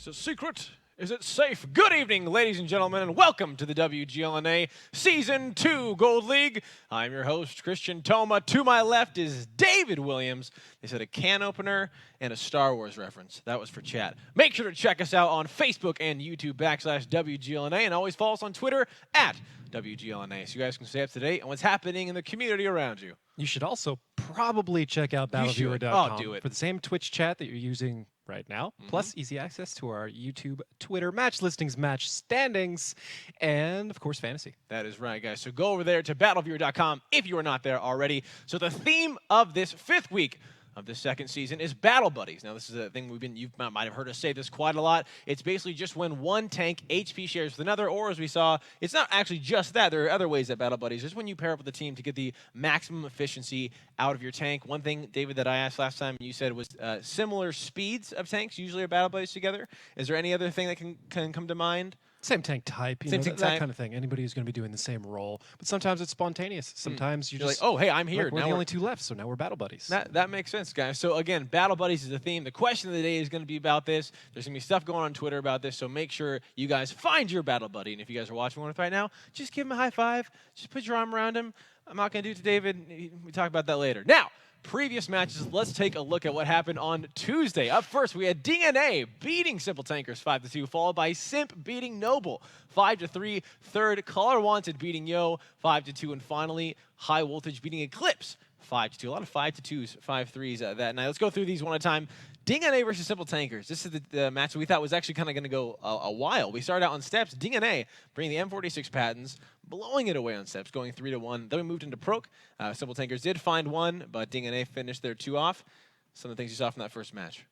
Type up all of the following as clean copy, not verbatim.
Is it secret? Is it safe? Good evening, ladies and gentlemen, and welcome to the WGLNA Season 2 Gold League. I'm your host, Christian Toma. To my left is David Williams. They said a can opener and a Star Wars reference. That was for chat. Make sure to check us out on Facebook and YouTube /WGLNA, and always follow us on Twitter @WGLNA so you guys can stay up to date on what's happening in the community around you. You should also probably check out battleviewer.com Oh, do it. for the same Twitch chat that you're using right now, plus easy access to our YouTube, Twitter, match listings, match standings, and, of course, fantasy. That is right, guys. So go over there to battleviewer.com if you are not there already. So the theme of this 5th week of the second season is Battle Buddies. Now, this is a thing you might have heard us say this quite a lot. It's basically just when one tank HP shares with another, or as we saw, it's not actually just that. There are other ways that Battle Buddies, just when you pair up with a team to get the maximum efficiency out of your tank. One thing, David, that I asked last time you said was similar speeds of tanks usually are Battle Buddies together. Is there any other thing that can come to mind? Same tank type, that kind of thing. Anybody who's going to be doing the same role. But sometimes it's spontaneous. Sometimes you're just like, oh, hey, I'm here. We're the only two left, so now we're Battle Buddies. That makes sense, guys. So, again, Battle Buddies is the theme. The question of the day is going to be about this. There's going to be stuff going on Twitter about this, so make sure you guys find your Battle Buddy. And if you guys are watching one right now, just give him a high five. Just put your arm around him. I'm not going to do it to David. We talk about that later. Now, previous matches, let's take a look at what happened on Tuesday. Up first, we had DNA beating Simple Tankers 5-2, followed by Simp beating Noble 5-3. Third, Caller Wanted beating Yo 5-2, and finally, High Voltage beating Eclipse 5-2. A lot of 5-2s, 5-3s that night. Let's go through these one at a time. DNA versus Simple Tankers. This is the match that we thought was actually kind of going to go a while. We started out on steps. DNA bringing the M46 patents, blowing it away on steps, going 3-1. Then we moved into Proc. Simple Tankers did find one, but DNA finished their 2 off. Some of the things you saw from that first match.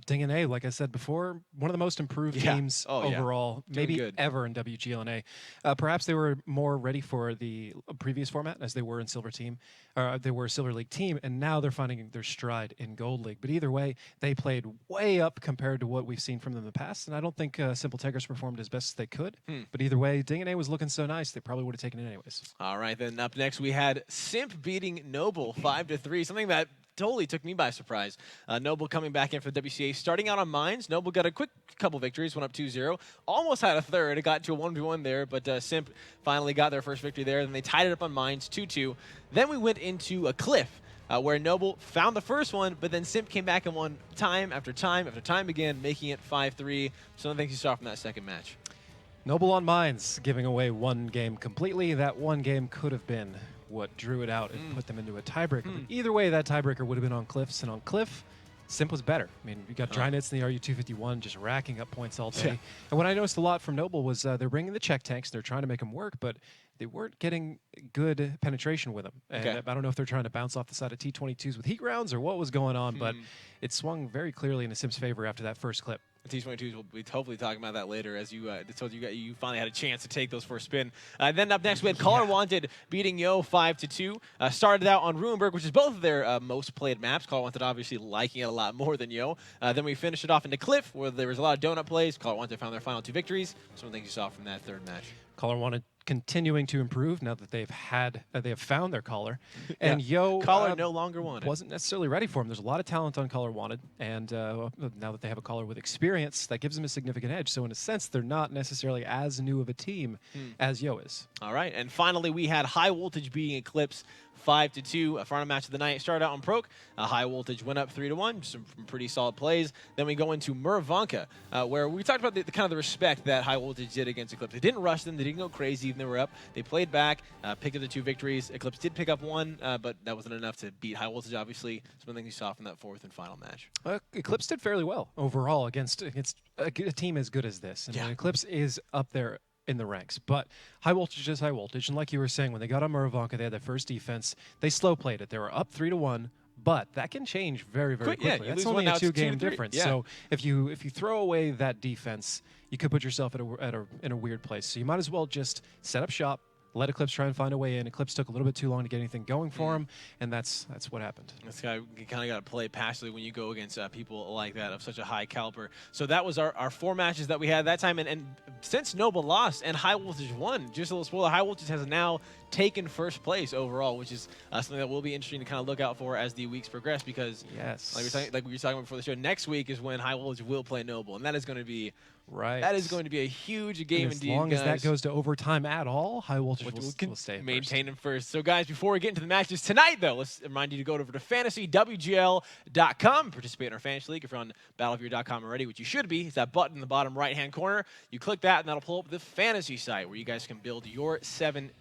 DNA, like I said before, one of the most improved teams overall, maybe ever in WGLNA. Perhaps they were more ready for the previous format as they were in Silver Team. They were a Silver League team, and now they're finding their stride in Gold League. But either way, they played way up compared to what we've seen from them in the past, and I don't think Simple Tankers performed as best as they could. But either way, DNA was looking so nice, they probably would have taken it anyways. All right, then up next we had Simp beating Noble 5-3, something that totally took me by surprise. Noble coming back in for the WCA, starting out on mines. Noble got a quick couple victories, went up 2-0. Almost had a third. It got to a 1v1 there, but Simp finally got their first victory there. Then they tied it up on mines, 2-2. Then we went into a cliff where Noble found the first one, but then Simp came back and won time after time after time again, making it 5-3. Some of the things you saw from that second match. Noble on mines, giving away one game completely. That one game could have been what drew it out and put them into a tiebreaker. But either way, that tiebreaker would have been on Cliffs, and on Cliff, Simp was better. I mean, you got Drynets in the RU-251 just racking up points all day. And what I noticed a lot from Noble was they're bringing the check tanks. They're trying to make them work, but they weren't getting good penetration with them. And I don't know if they're trying to bounce off the side of T-22s with heat rounds or what was going on, but it swung very clearly in the Simp's favor after that first clip. The T-22s, we'll be hopefully talking about that later as you told you finally had a chance to take those for a spin. Then up next we had Caller Wanted beating Yo 5-2. Started out on Ruinberg, which is both of their most played maps. Caller Wanted obviously liking it a lot more than Yo. Then we finished it off into Cliff, where there was a lot of donut plays. Caller Wanted found their final 2 victories. Some of the things you saw from that third match. Caller Wanted continuing to improve now that they have found their Caller. And Yo Caller no longer wanted. Wasn't necessarily ready for him. There's a lot of talent on Caller Wanted, and now that they have a Caller with experience, that gives them a significant edge. So in a sense, they're not necessarily as new of a team as Yo is. All right, and finally we had High Voltage beating Eclipse 5-2, a final match of the night. Started out on Proc. High Voltage went up 3-1, some pretty solid plays. Then we go into Murvanka, where we talked about the kind of the respect that High Voltage did against Eclipse. They didn't rush them. They didn't go crazy even they were up. They played back, picked up the 2 victories. Eclipse did pick up 1, but that wasn't enough to beat High Voltage, obviously. Some of the things you saw from that 4th and final match. Eclipse did fairly well overall against a team as good as this. And Eclipse is up there in the ranks, but High Voltage is High Voltage, and like you were saying, when they got on Murvanka, they had their first defense. They slow played it. They were up 3-1, but that can change very, very quickly. That's only a 2-game difference. So if you throw away that defense, you could put yourself in a weird place. So you might as well just set up shop, let Eclipse try and find a way in. Eclipse took a little bit too long to get anything going for him, and that's what happened. You kind of got to play passively when you go against people like that of such a high caliber. So that was our 4 matches that we had that time, and since Noble lost and High Voltage won, just a little spoiler, High Voltage has now taken first place overall, which is something that will be interesting to kind of look out for as the weeks progress, because Yes. like we were talking about before the show, next week is when High Voltage will play Noble, and that is going to be Right. That is going to be a huge game and indeed, as long guys. as that goes to overtime at all, High Voltage will stay maintain them first. So, guys, before we get into the matches tonight, though, let's remind you to go over to fantasywgl.com, participate in our fantasy league. If you're on battleofyear.com already, which you should be, it's that button in the bottom right-hand corner. You click that, and that'll pull up the fantasy site where you guys can build your 7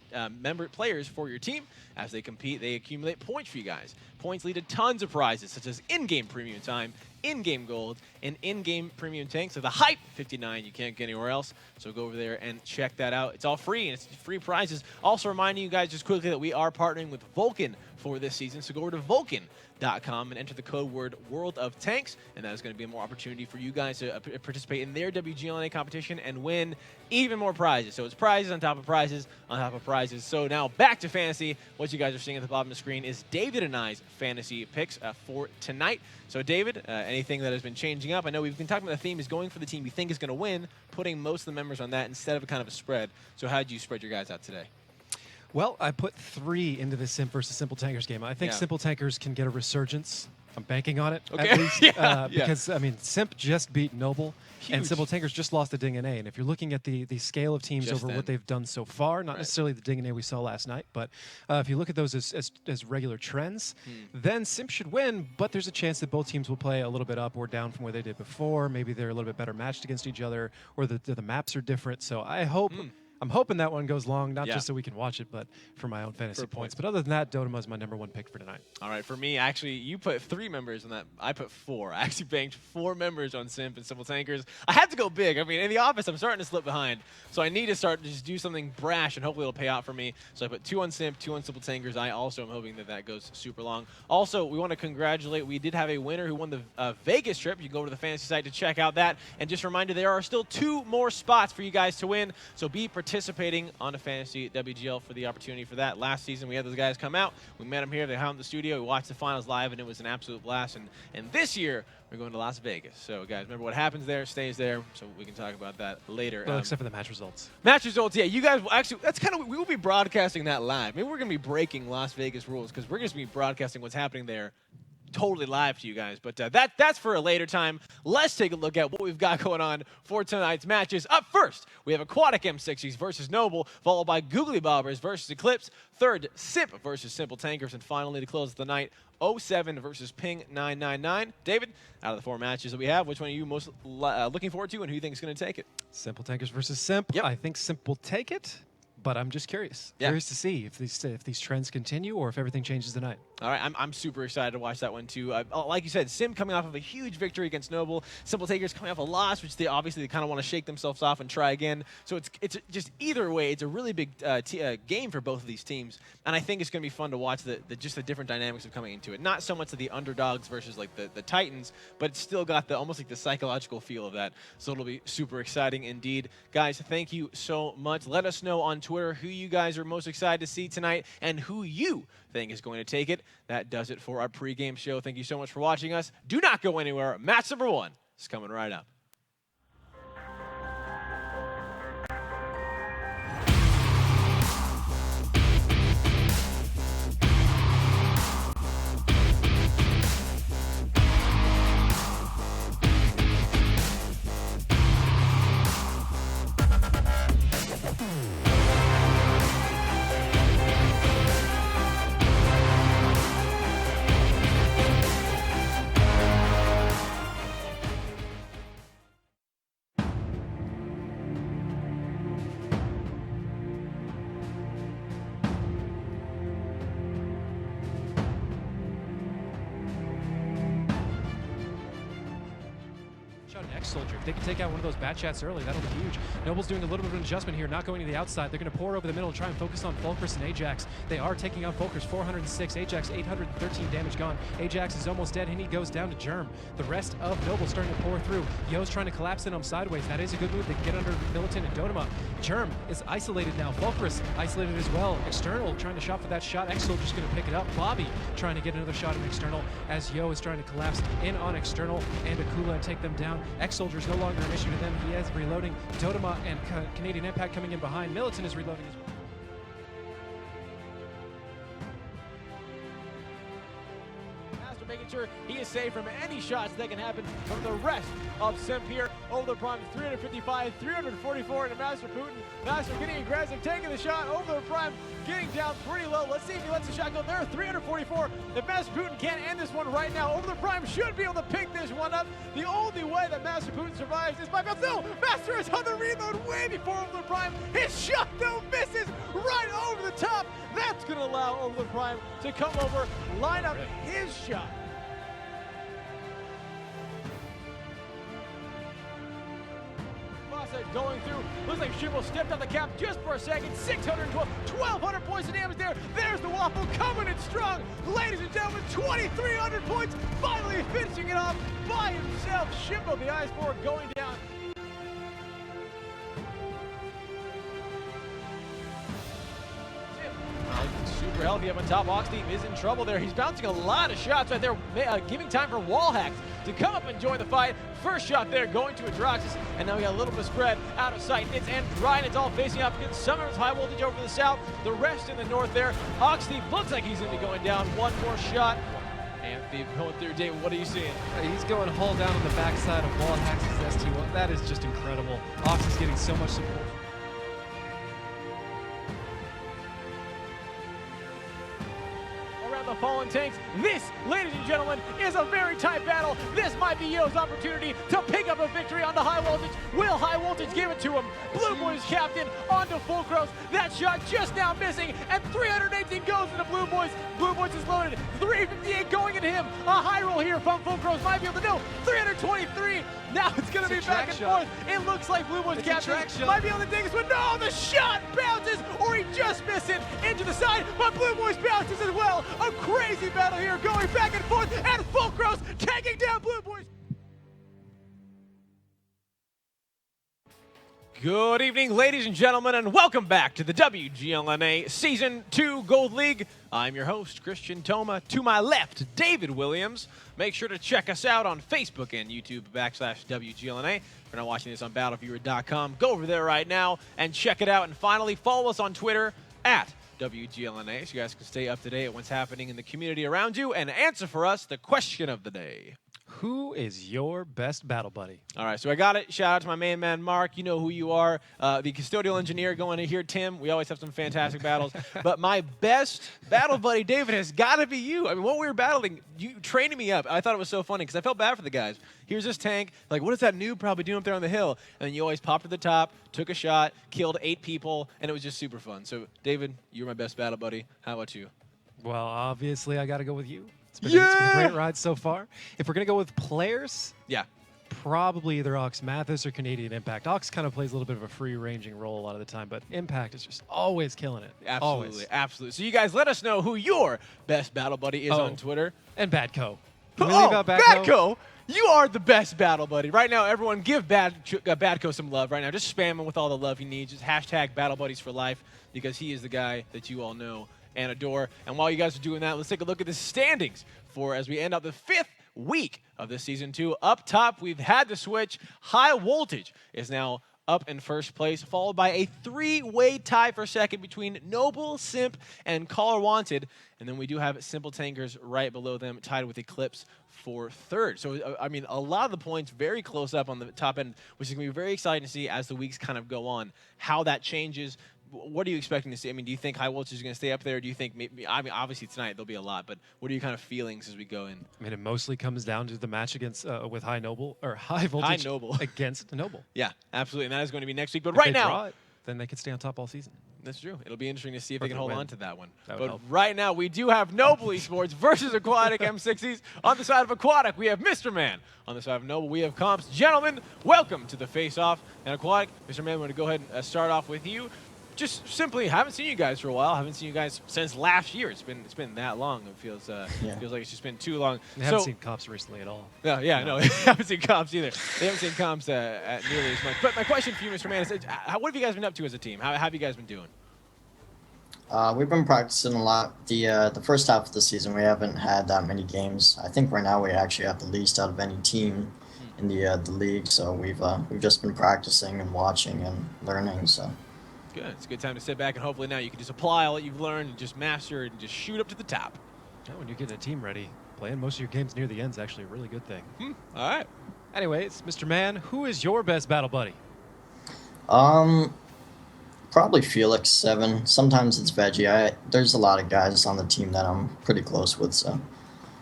member players for your team. As they compete, they accumulate points for you guys. Points lead to tons of prizes, such as in-game premium time, in-game gold, and in-game premium tanks. So the Hype 59 you can't get anywhere else. So go over there and check that out. It's all free, and it's free prizes. Also reminding you guys just quickly that we are partnering with Vulcan for this season. So go over to Vulcan.com and enter the code word World of Tanks, and that is going to be more opportunity for you guys to participate in their WGLNA competition and win even more prizes. So it's prizes on top of prizes on top of prizes. So now back to fantasy. What you guys are seeing at the bottom of the screen is David and I's fantasy picks for tonight. So David, anything that has been changing up? I know we've been talking about the theme is going for the team you think is going to win, putting most of the members on that instead of a kind of a spread. So how did you spread your guys out today? Well, I put 3 into this Simp versus Simple Tankers game. I think Simple Tankers can get a resurgence. I'm banking on it, at least. Because, I mean, Simp just beat Noble, and Simple Tankers just lost to WGLNA. And if you're looking at the scale of teams over what they've done so far, not necessarily the WGLNA we saw last night, but if you look at those as regular trends, then Simp should win, but there's a chance that both teams will play a little bit up or down from where they did before. Maybe they're a little bit better matched against each other, or the maps are different. So I hope... I'm hoping that one goes long, not just so we can watch it, but for my own fantasy points. But other than that, Dodema's my #1 pick for tonight. All right, for me, actually, you put 3 members on that. I put 4. I actually banked 4 members on Simp and Simple Tankers. I had to go big. I mean, in the office, I'm starting to slip behind. So I need to start to just do something brash, and hopefully it'll pay out for me. So I put 2 on Simp, 2 on Simple Tankers. I also am hoping that that goes super long. Also, we want to congratulate, we did have a winner who won the Vegas trip. You can go over to the fantasy site to check out that. And just a reminder, there are still 2 more spots for you guys to win. So be participating on a fantasy WGL for the opportunity for that. Last season, we had those guys come out. We met them here. They hung in the studio. We watched the finals live, and it was an absolute blast. And this year, we're going to Las Vegas. So, guys, remember what happens there stays there. So we can talk about that later. Well, except for the match results. Match results, yeah. You guys will actually, that's kind of, we will be broadcasting that live. Maybe we're going to be breaking Las Vegas rules because we're going to be broadcasting what's happening there totally live to you guys, but that's for a later time. Let's take a look at what we've got going on for tonight's matches. Up first, we have Aquatic M60s versus Noble, followed by Googly Bobbers versus Eclipse. Third, Simp versus Simple Tankers, and finally to close the night, 07 versus Ping 999. David, out of the 4 matches that we have, which one are you most looking forward to, and who you think is going to take it? Simple Tankers versus Simp. Yep. I think Simp will take it. But I'm just curious. Curious to see if these trends continue or if everything changes tonight. All right, I'm super excited to watch that one too. Like you said, Sim coming off of a huge victory against Noble, Simple Tankers coming off a loss, which they obviously kind of want to shake themselves off and try again. So it's just either way, it's a really big game for both of these teams, and I think it's going to be fun to watch just the different dynamics of coming into it. Not so much of the underdogs versus like the Titans, but it's still got almost like the psychological feel of that. So it'll be super exciting indeed, guys. Thank you so much. Let us know on Twitter who you guys are most excited to see tonight and who you think is going to take it. That does it for our pregame show. Thank you so much for watching us. Do not go anywhere. Match #1 is coming right up. Soldier. If they can take out one of those bat chats early, that'll be huge. Noble's doing a little bit of an adjustment here, not going to the outside. They're going to pour over the middle and try and focus on Fulcrus and Ajax. They are taking out Fulcrus, 406. Ajax, 813 damage gone. Ajax is almost dead, and he goes down to Germ. The rest of Noble starting to pour through. Yo's trying to collapse in him sideways. That is a good move. They can get under Militant and Dodema. Germ is isolated now. Fulcrus isolated as well. External trying to shot for that shot. X-Soldier's going to pick it up. Bobby trying to get another shot at External as Yo is trying to collapse in on External and Akula and take them down. X Soldier is no longer an issue to them. He is reloading. Totema and Canadian Impact coming in behind. Militant is reloading as well. Making sure he is safe from any shots that can happen from the rest of Simp here. Over the prime, 355, 344 into Master Putin. Master getting aggressive, taking the shot over the prime, getting down pretty low. Let's see if he lets the shot go there. 344. If Master Putin can't end this one right now, over the prime should be able to pick this one up. The only way that Master Putin survives is by bounce. No, Master is on the reload way before over the prime. His shot though misses right over the top. That's going to allow over the prime to come over, line up his shot. Going through, looks like Shimbo stepped on the cap just for a second. 612, 1,200 points of damage there. There's the Waffle coming in strong. Ladies and gentlemen, 2,300 points, finally finishing it off by himself. Shimbo, the Ice Board, going down. Super healthy up on top. Ox Team is in trouble there. He's bouncing a lot of shots right there, giving time for wall hacks to come up and join the fight. First shot there going to Adroxis, and now we got a little bit of spread out of sight. It's and Ryan, it's all facing up against Summer's high voltage over the south, the rest in the north there. Ox Team looks like he's going to be going down. One more shot. Anthony going through, David, what are you seeing? He's going hull down on the backside of wall hacks his ST1. That is just incredible. Ox is getting so much support. The fallen tanks. This, ladies and gentlemen, is a very tight battle. This might be Yo's opportunity to pick up a victory on the high voltage. Will high voltage give it to him? Blue Boys captain onto Full Cross. That shot just now missing, and 318 goes into Blue Boys. Blue Boys is loaded. 358 going into him. A high roll here from Full Cross. Might be able to do 323. Now it's going to be back and forth. It looks like Blue Boys captain might be able to dig this one. No, the shot bounces, or he just missed it into the side, but Blue Boys bounces as well. A crazy battle here going back and forth, and Full Cross taking down Blue Boys. Good evening, ladies and gentlemen, and welcome back to the WGLNA Season 2 Gold League. I'm your host, Christian Toma. To my left, David Williams. Make sure to check us out on Facebook and YouTube /WGLNA. If you're not watching this on battleviewer.com, go over there right now and check it out. And finally, follow us on Twitter @WGLNA so you guys can stay up to date on what's happening in the community around you and answer for us the question of the day. Who is your best battle buddy? All right, so I got it. Shout out to my main man, Mark. You know who you are. The custodial engineer going in here, Tim. We always have some fantastic battles. But my best battle buddy, David, has got to be you. I mean, when we were battling, you training me up. I thought it was so funny because I felt bad for the guys. Here's this tank. Like, what is that noob probably doing up there on the hill? And then you always popped to the top, took a shot, killed 8 people, and it was just super fun. So, David, you're my best battle buddy. How about you? Well, obviously, I got to go with you. It's been a great ride so far. If we're going to go with players, probably either Ox Mathis or Canadian Impact. Ox kind of plays a little bit of a free-ranging role a lot of the time, but Impact is just always killing it. Absolutely, always. Absolutely. So you guys let us know who your best battle buddy is on Twitter. And Badco. Can we leave out Badco? Badco! You are the best battle buddy. Right now, everyone give Badco some love right now. Just spam him with all the love he needs. Just hashtag battle buddies for life because he is the guy that you all know and adore. And while you guys are doing that, let's take a look at the standings for as we end out the 5th week of this Season 2. Up top, we've had the switch. High Voltage is now up in first place, followed by a 3-way tie for second between Noble, Simp, and Caller Wanted. And then we do have Simple Tankers right below them, tied with Eclipse for third. So, I mean, a lot of the points very close up on the top end, which is going to be very exciting to see as the weeks kind of go on, how that changes. What are you expecting to see? I mean, do you think High Voltage is going to stay up there? Do you think maybe, I mean, obviously tonight there'll be a lot, but what are your kind of feelings as we go in? I mean, it mostly comes down to the match against with High Voltage against Noble. Yeah, absolutely, and that is going to be next week. But if right they now, draw it, then they could stay on top all season. That's true. It'll be interesting to see if they can hold on to that one. That but right now, we do have Noble Esports versus Aquatic M60s. On the side of Aquatic, we have Mr. Man. On the side of Noble, we have Comps. Gentlemen, welcome to the face-off. And Aquatic, Mr. Man, we're going to go ahead and start off with you. Just simply haven't seen you guys for a while. Haven't seen you guys since last year. It's been that long. It feels feels like it's just been too long. I haven't seen Comps recently at all. No, no, I haven't seen Comps either. They haven't seen Comps at nearly as much. But my question for you, Mr. Man, is what have you guys been up to as a team? How have you guys been doing? We've been practicing a lot. The first half of the season, we haven't had that many games. I think right now we actually have the least out of any team. in the league. So we've just been practicing and watching and learning. So Good. It's a good time to sit back and hopefully now you can just apply all that you've learned and just master it and just shoot up to the top. Now, when you're getting a team ready, playing most of your games near the end is actually a really good thing. All right. Anyways, Mr. Man, who is your best battle buddy? probably Felix 7. Sometimes it's Veggie. There's a lot of guys on the team that I'm pretty close with. So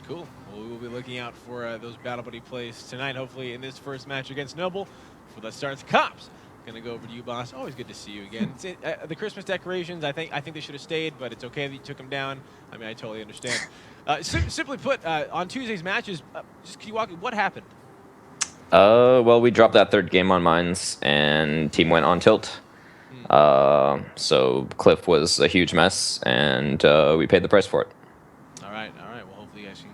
Cool. Well, we will be looking out for those battle buddy plays tonight, hopefully in this first match against Noble. Before that starts, Cops. Gonna go over to you, boss. Always good to see you again. The Christmas decorations, I think they should have stayed, but it's okay that you took them down. I mean, I totally understand. Simply put, on Tuesday's matches, just can you walk? What happened? Well, we dropped that third game on mines, and team went on tilt. So Cliff was a huge mess, and we paid the price for it. All right. Well, hopefully you guys can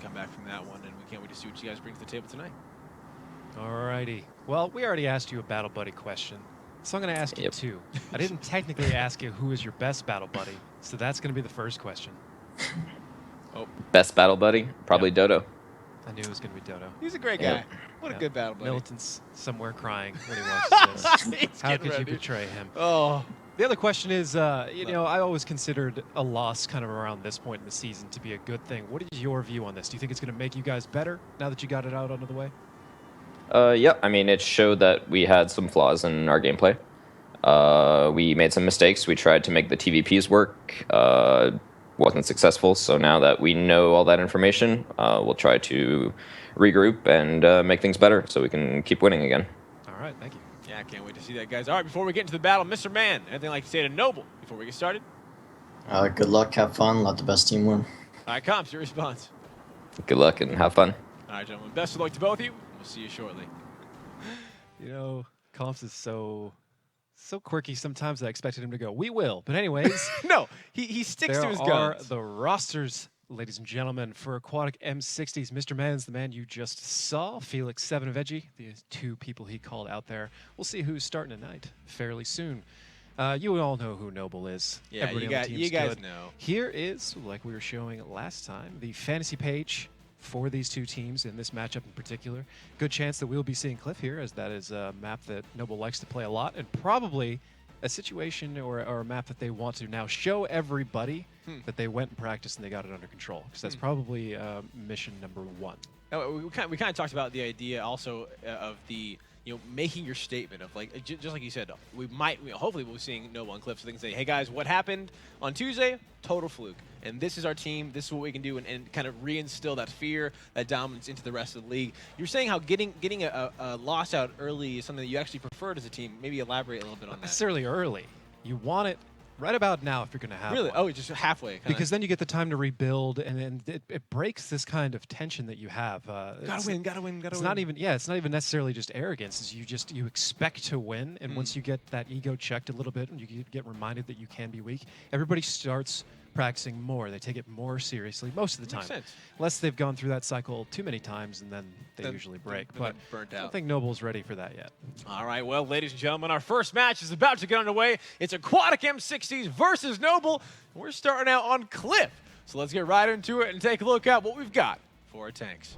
come back from that one, and we can't wait to see what you guys bring to the table tonight. Alrighty. Well, we already asked you a battle buddy question, so I'm going to ask you two. I didn't technically ask you who is your best battle buddy, so that's going to be the first question. Best battle buddy? Probably Dodo. I knew it was going to be Dodo. He's a great guy. Yeah. What a good battle buddy. Milton's somewhere crying when he watches this. He's How getting could you ready. betray him? Oh. The other question is, you know, I always considered a loss kind of around this point in the season to be a good thing. What is your view on this? Do you think it's going to make you guys better now that you got it out under the way? Yeah, I mean, it showed that we had some flaws in our gameplay. We made some mistakes. We tried to make the TVPs work. Wasn't successful. So now that we know all that information, we'll try to regroup and make things better so we can keep winning again. All right, thank you. Yeah, I can't wait to see that, guys. All right, before we get into the battle, Mr. Man, anything like to say to Noble before we get started? good luck, have fun, let the best team win. All right, Comps, your response. Good luck and have fun. All right, gentlemen, best of luck to both of you. We'll see you shortly. You know, Comps is so quirky sometimes I expected him to go, we will. But anyways, No, he sticks to there his are guns. the rosters, ladies and gentlemen, for Aquatic M60s. Mr. Man's the man you just saw. Felix 7 Veggie, the two people he called out there. We'll see who's starting tonight fairly soon. You all know who Noble is. Yeah, Everybody on the team's you guys good. know. Here is, like we were showing last time, the fantasy page for these two teams in this matchup in particular. Good chance that we'll be seeing Cliff here, as that is a map that Noble likes to play a lot, and probably a situation or a map that they want to now show everybody that they went and practiced and they got it under control, because that's probably mission number 1. We kind of talked about the idea also of the making your statement of like just like you said, hopefully we'll be seeing Noble and Cliff so they can say, hey guys, what happened on Tuesday? Total fluke, and this is our team. This is what we can do, and kind of reinstill that fear, that dominance into the rest of the league. You're saying how getting a loss out early is something that you actually preferred as a team. Maybe elaborate a little bit on Not that. necessarily early. You want it right about now if you're going to have Really? one. Oh, just halfway. Kinda. Because then you get the time to rebuild, and then it breaks this kind of tension that you have. gotta win. It's not even it's not even necessarily just arrogance. It's you expect to win, and once you get that ego checked a little bit, and you get reminded that you can be weak, everybody starts practicing more. They take it more seriously most of the time. Makes sense. Unless they've gone through that cycle too many times, and then they usually break. then But burnt I out. don't think Noble's ready for that yet. All right, well, ladies and gentlemen, our first match is about to get underway. It's Aquatic M60s versus Noble. We're starting out on Cliff. So let's get right into it and take a look at what we've got for our tanks.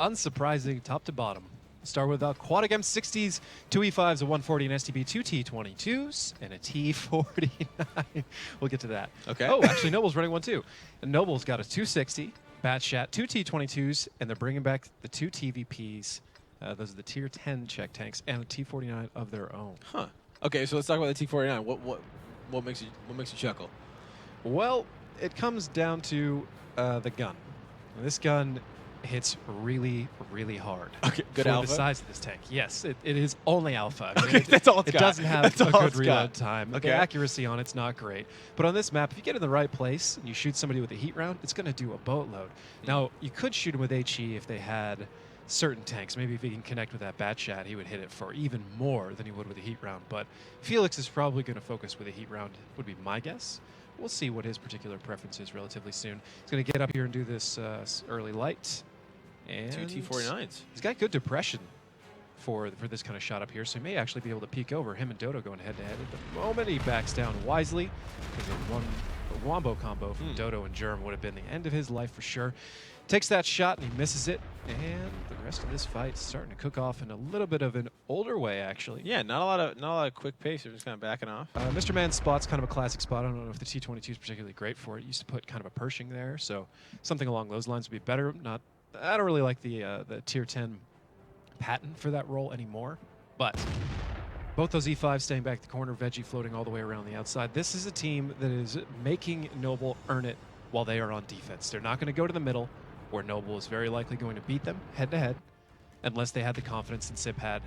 Unsurprising, top to bottom. Start with Aquatic M60s, 2 E5s, a 140, an STB, 2 T22s, and a T49. We'll get to that. Okay. Oh, actually, Noble's running one too. And Noble's got a 260, Batshat, 2 T22s, and they're bringing back the 2 TVPs. Those are the tier 10 check tanks, and a T49 of their own. Huh. Okay, so let's talk about the T49. What makes you chuckle? Well, it comes down to the gun. And this gun hits really, really hard. Okay, good for alpha? the size of this tank. Yes, it is only alpha. Okay, that's all it's got. It doesn't have That's a all good it's reload got. time. Okay. The accuracy on it's not great. But on this map, if you get in the right place and you shoot somebody with a heat round, it's going to do a boatload. Now, you could shoot him with HE if they had certain tanks. Maybe if he can connect with that Batshat, he would hit it for even more than he would with a heat round. But Felix is probably going to focus with a heat round, would be my guess. We'll see what his particular preference is relatively soon. He's going to get up here and do this early light. And 2 T49s. he's got good depression for this kind of shot up here, so he may actually be able to peek over him and Dodo going head-to-head. At the moment, he backs down wisely because of one The wombo combo from Dodo and Germ would have been the end of his life for sure. Takes that shot and he misses it, and the rest of this fight starting to cook off in a little bit of an older way, actually. Yeah, not a lot of quick pace. They're just kind of backing off. Mr. Man's spot's kind of a classic spot. I don't know if the T22 is particularly great for it. Used to put kind of a Pershing there, so something along those lines would be better. I don't really like the tier 10 patent for that role anymore, but both those E5s staying back the corner, Veggie floating all the way around the outside. This is a team that is making Noble earn it while they are on defense. They're not going to go to the middle, where Noble is very likely going to beat them head-to-head, unless they had the confidence that Sib had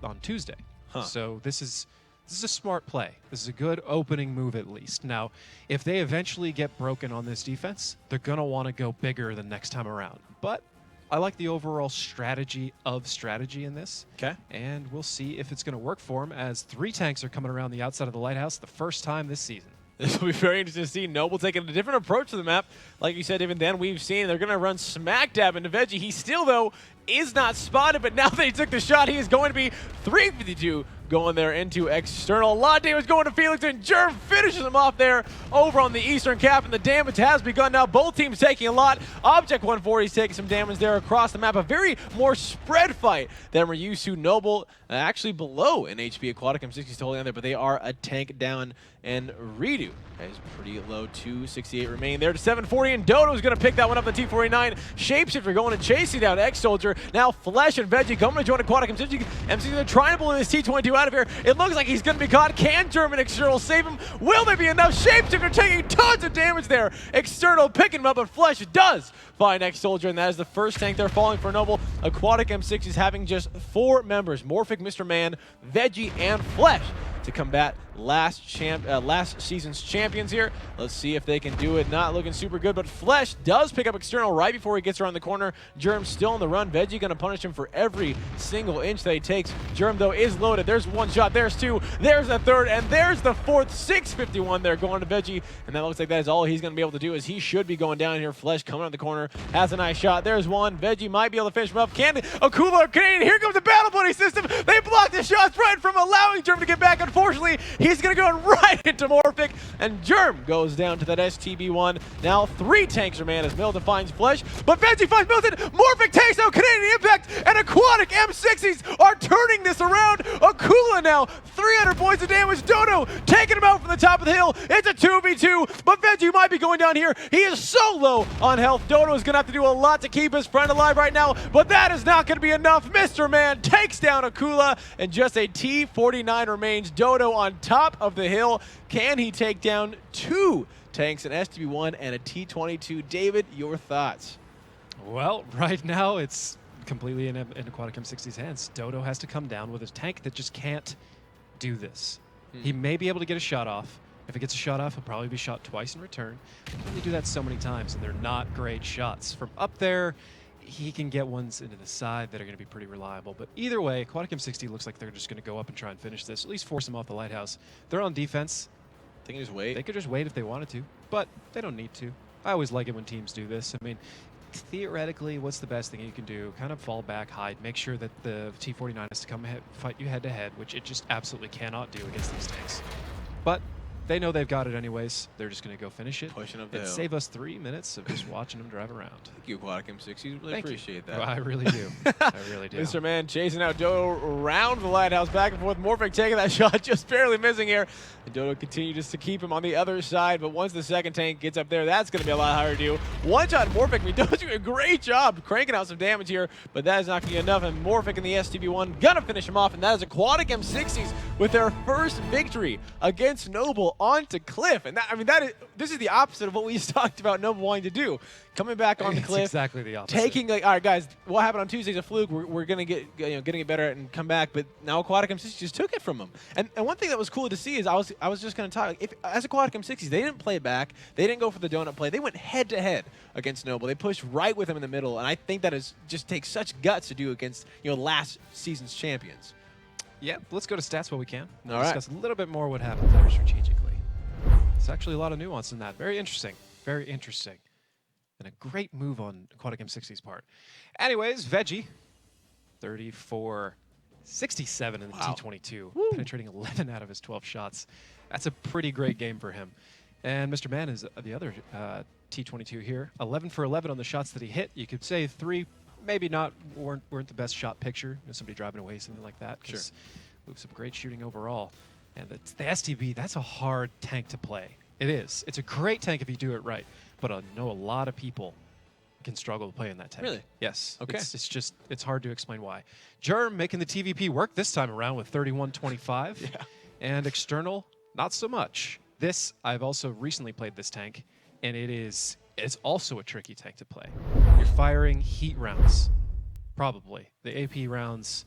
on Tuesday. So this is a smart play. This is a good opening move at least. Now, if they eventually get broken on this defense, they're going to want to go bigger the next time around. But I like the overall strategy in this. Okay. And we'll see if it's going to work for them, as 3 tanks are coming around the outside of the lighthouse the first time this season. This will be very interesting to see. Noble taking a different approach to the map. Like you said, even then, we've seen they're going to run smack dab into Veggie. He still, though, is not spotted, but now that he took the shot, he is going to be 352 going there into external. A lot of damage going to Felix, and Germ finishes him off there over on the eastern cap, and the damage has begun now. Both teams taking a lot. Object 140 is taking some damage there across the map. A very more spread fight than we're used to. Noble actually below in HP. Aquatic M60 is holding on there, but they are a tank down, and Redo is pretty low. 268 remaining there to 740, and Dodo's going to pick that one up. The T49 Shapeshifter going and chasing down X-Soldier. Now Flesh and Veggie coming to join Aquatic M60. They're trying to pull this T22 out of here. It looks like he's going to be caught. Can German External save him? Will there be enough? Shapeshifter taking tons of damage there. External picking him up, but Flesh does find X-Soldier, and that is the first tank they're falling for Noble. Aquatic M60 is having just 4 members, Morphic, Mr. Man, Veggie, and Flesh, to combat last season's champions here. Let's see if they can do it. Not looking super good, but Flesh does pick up External right before he gets around the corner. Germ still on the run. Veggie going to punish him for every single inch that he takes. Germ, though, is loaded. There's 1 shot. There's 2. There's a 3rd. And there's the 4th. 651 there going to Veggie. And that looks like that is all he's going to be able to do, as he should be going down here. Flesh coming out the corner. Has a nice shot. There's 1. Veggie might be able to finish him up. Can Akula or Canadian? Here comes the Battle Buddy system. They block the shots right from allowing Germ to get back. Unfortunately, he's going to go right into Morphic, and Germ goes down to that STB1. Now 3 tanks remain as Milton finds Flesh, but Veggie finds Milton. Morphic takes out Canadian Impact, and Aquatic M60s are turning this around. Akula now 300 points of damage. Dodo taking him out from the top of the hill. It's a 2v2, but Veggie might be going down here. He is so low on health. Dodo is going to have to do a lot to keep his friend alive right now, but that is not going to be enough. Mr. Man takes down Akula, and just a T49 remains. Dodo on top of the hill. Can he take down 2 tanks, an STB1 and a T22? David, your thoughts? Well, right now it's completely in Aquatic M60's hands. Dodo has to come down with a tank that just can't do this. He may be able to get a shot off. If he gets a shot off, he'll probably be shot twice in return. He can only do that so many times, and they're not great shots. From up there, he can get ones into the side that are going to be pretty reliable. But either way, Aquatic M60 looks like they're just going to go up and try and finish this, at least force him off the lighthouse. They're on defense. They can just wait. They could just wait if they wanted to, but they don't need to. I always like it when teams do this. I mean, theoretically, what's the best thing you can do? Kind of fall back, hide, make sure that the T49 has to come fight you head-to-head, which it just absolutely cannot do against these tanks. But they know they've got it anyways. They're just going to go finish it. Pushing up the and hill. save us 3 minutes of just watching them drive around. Thank you, Aquatic M60. Really Thank appreciate you. that. I really do. I really do. Mr. Man chasing out Dodo around the lighthouse, back and forth. Morphic taking that shot, just barely missing here. And Dodo continues just to keep him on the other side, but once the second tank gets up there, that's going to be a lot harder to do. One shot Morphic, he does do a great job cranking out some damage here, but that is not going to be enough. And Morphic in the STB1 going to finish him off, and that is Aquatic M60s with their first victory against Noble onto Cliff. And that, I mean, this is the opposite of what we just talked about Noble wanting to do. Coming back on the It's cliff, exactly the opposite. taking, like, all right, guys, what happened on Tuesday's a fluke. We're gonna get, getting it better and come back. But now Aquatic M60 just took it from them. And one thing that was cool to see is I was just gonna talk. As Aquatic M60s, they didn't play back. They didn't go for the donut play. They went head to head against Noble. They pushed right with him in the middle. And I think that just takes such guts to do against last season's champions. Yeah, let's go to stats while we can. All right. Discuss a little bit more what happened there strategically. There's actually a lot of nuance in that. Very interesting. Very interesting. And a great move on Aquatic M60's part. Anyways, Veggie, 34, 67 in the Wow. T22, penetrating 11 out of his 12 shots. That's a pretty great game for him. And Mr. Man is the other T22 here. 11 for 11 on the shots that he hit. You could say 3 maybe weren't the best shot picture. You know, somebody driving away, something like that. Sure. Some great shooting overall. And the STB, that's a hard tank to play. It is. It's a great tank if you do it right. But I know a lot of people can struggle playing that tank. Really? Yes. Okay. It's hard to explain why. Germ making the TVP work this time around with 31-25. Yeah. And external, not so much. This, I've also recently played this tank, and it's also a tricky tank to play. You're firing heat rounds, probably. The AP rounds,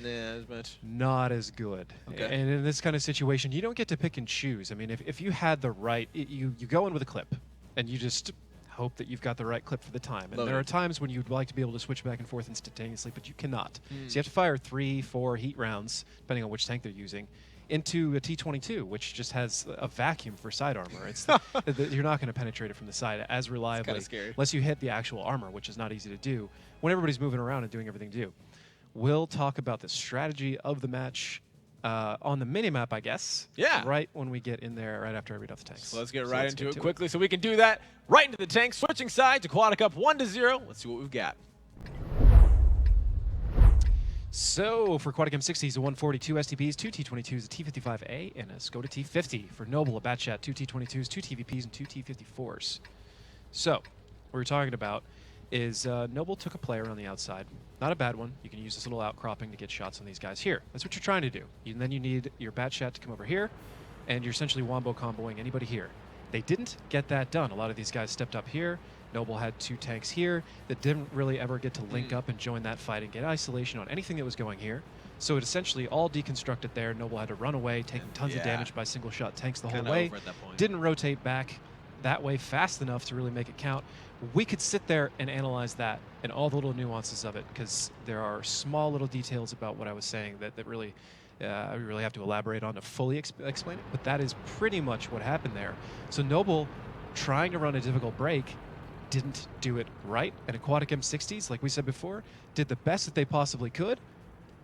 Nah, as much. not as good. Okay. And in this kind of situation, you don't get to pick and choose. I mean, if you had the right, you go in with a clip, and you just hope that you've got the right clip for the time. And there are times when you'd like to be able to switch back and forth instantaneously, but you cannot. So you have to fire 3, 4 heat rounds, depending on which tank they're using, into a T22, which just has a vacuum for side armor. It's you're not going to penetrate it from the side as reliably unless you hit the actual armor, which is not easy to do when everybody's moving around and doing everything to do. We'll talk about the strategy of the match on the mini-map, I guess. Yeah. Right when we get in there, right after I read out the tanks. So let's get right into it quickly so we can do that. Right into the tank, switching sides, Aquatic up 1-0. Let's see what we've got. So for Aquatic M60s, a 142 STBs, 2 T22s, a T55A, and a Skoda T50. For Noble, a Batchat, 2 T22s, 2 TVPs, and 2 T54s. So what we're talking about is Noble took a player on the outside. Not a bad one. You can use this little outcropping to get shots on these guys here. That's what you're trying to do. And then you need your Batchat to come over here, and you're essentially wombo comboing anybody here. They didn't get that done. A lot of these guys stepped up here. Noble had 2 tanks here that didn't really ever get to link up and join that fight and get isolation on anything that was going here. So it essentially all deconstructed there. Noble had to run away, taking tons of damage by single shot tanks the whole way. Didn't rotate back that way fast enough to really make it count. We could sit there and analyze that and all the little nuances of it, because there are small little details about what I was saying that really I really have to elaborate on to fully explain it. But that is pretty much what happened there. So Noble, trying to run a difficult break, didn't do it right. And Aquatic M60s, like we said before, did the best that they possibly could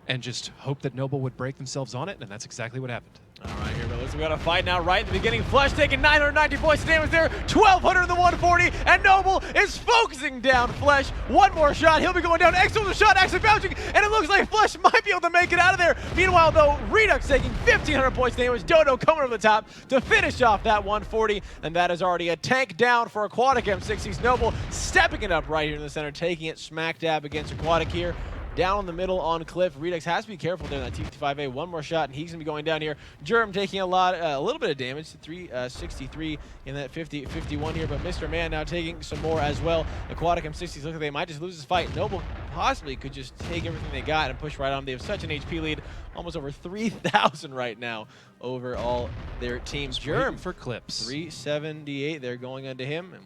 and just hoped that Noble would break themselves on it, and that's exactly what happened. All right, here, brothers. We got a fight now right in the beginning. Flesh taking 990 points of damage there, 1,200 in the 140, and Noble is focusing down Flesh. One more shot. He'll be going down. Exo with a shot, actually bouncing, and it looks like Flesh might be able to make it out of there. Meanwhile, though, Redux taking 1,500 points of damage. Dodo coming over the top to finish off that 140, and that is already a tank down for Aquatic M60s. Noble stepping it up right here in the center, taking it smack dab against Aquatic here. Down in the middle on Cliff. Redux has to be careful there in that T55A. One more shot, and he's going to be going down here. Germ taking a little bit of damage to 363 in that 51 here, but Mr. Man now taking some more as well. Aquatic M60s look like they might just lose this fight. Noble possibly could just take everything they got and push right on. They have such an HP lead, almost over 3,000 right now over all their teams. Germ for clips. 378. They're going onto him. And,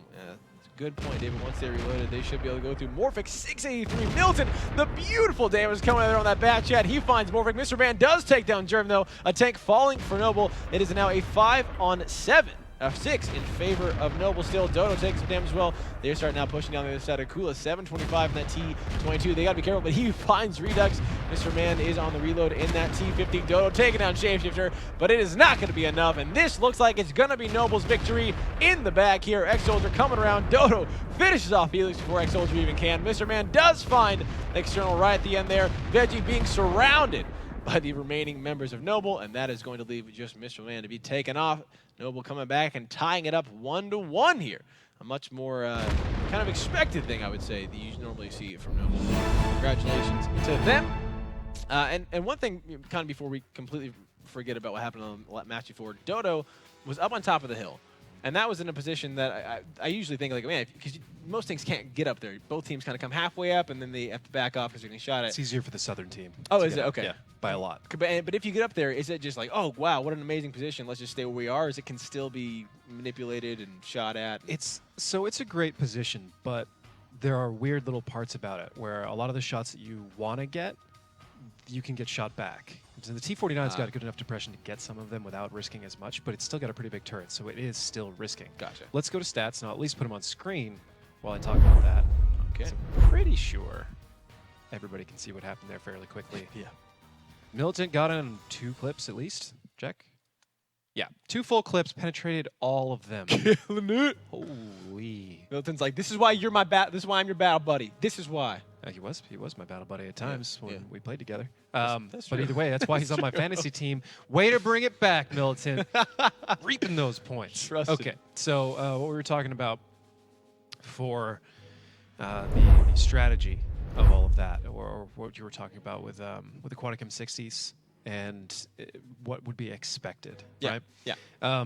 good point, David. Once they reloaded, they should be able to go through. Morphic 683. Milton, the beautiful damage coming out there on that Batchat. He finds Morphic. Mr. Man does take down Germ, though. A tank falling for Noble. It is now a 5-on-7. 6 in favor of Noble still. Dodo takes some damage as well. They're starting now pushing down the other side of Kula. 725 in that T22. They got to be careful, but he finds Redux. Mr. Man is on the reload in that T50. Dodo taking down Shapeshifter, but it is not going to be enough, and this looks like it's going to be Noble's victory in the back here. X-Soldier coming around. Dodo finishes off Helix before X-Soldier even can. Mr. Man does find External right at the end there. Veggie being surrounded by the remaining members of Noble, and that is going to leave just Mr. Man to be taken off. Noble coming back and tying it up 1-1 here. A much more kind of expected thing, I would say, that you normally see from Noble. Congratulations to them. And one thing, kind of before we completely forget about what happened on the match before, Dodo was up on top of the hill. And that was in a position that I usually think, like, man, because most things can't get up there. Both teams kind of come halfway up, and then they have to back off because they're getting shot at. It's easier for the southern team. Oh, is it? Okay. Yeah, by a lot. But if you get up there, is it just like, oh, wow, what an amazing position, let's just stay where we are, or is it can still be manipulated and shot at? It's a great position, but there are weird little parts about it where a lot of the shots that you want to get, you can get shot back. And the T49's got a good enough depression to get some of them without risking as much, but it's still got a pretty big turret, so it is still risking. Gotcha. Let's go to stats, and I'll at least put them on screen while I talk about that. Okay. So I'm pretty sure everybody can see what happened there fairly quickly. Yeah. Militant got in 2 clips at least. Check. Yeah, 2 full clips penetrated all of them. Killing it. Holy. Milton's like, this is why you're my this is why I'm your battle buddy. This is why. He was my battle buddy at times when we played together. That's but true. either way, that's why he's on my fantasy team. Way to bring it back, Militant. Reaping those points. Trusted. Okay, so what we were talking about for the strategy of all of that, or what you were talking about with Aquatic M60s and what would be expected, right? Yeah.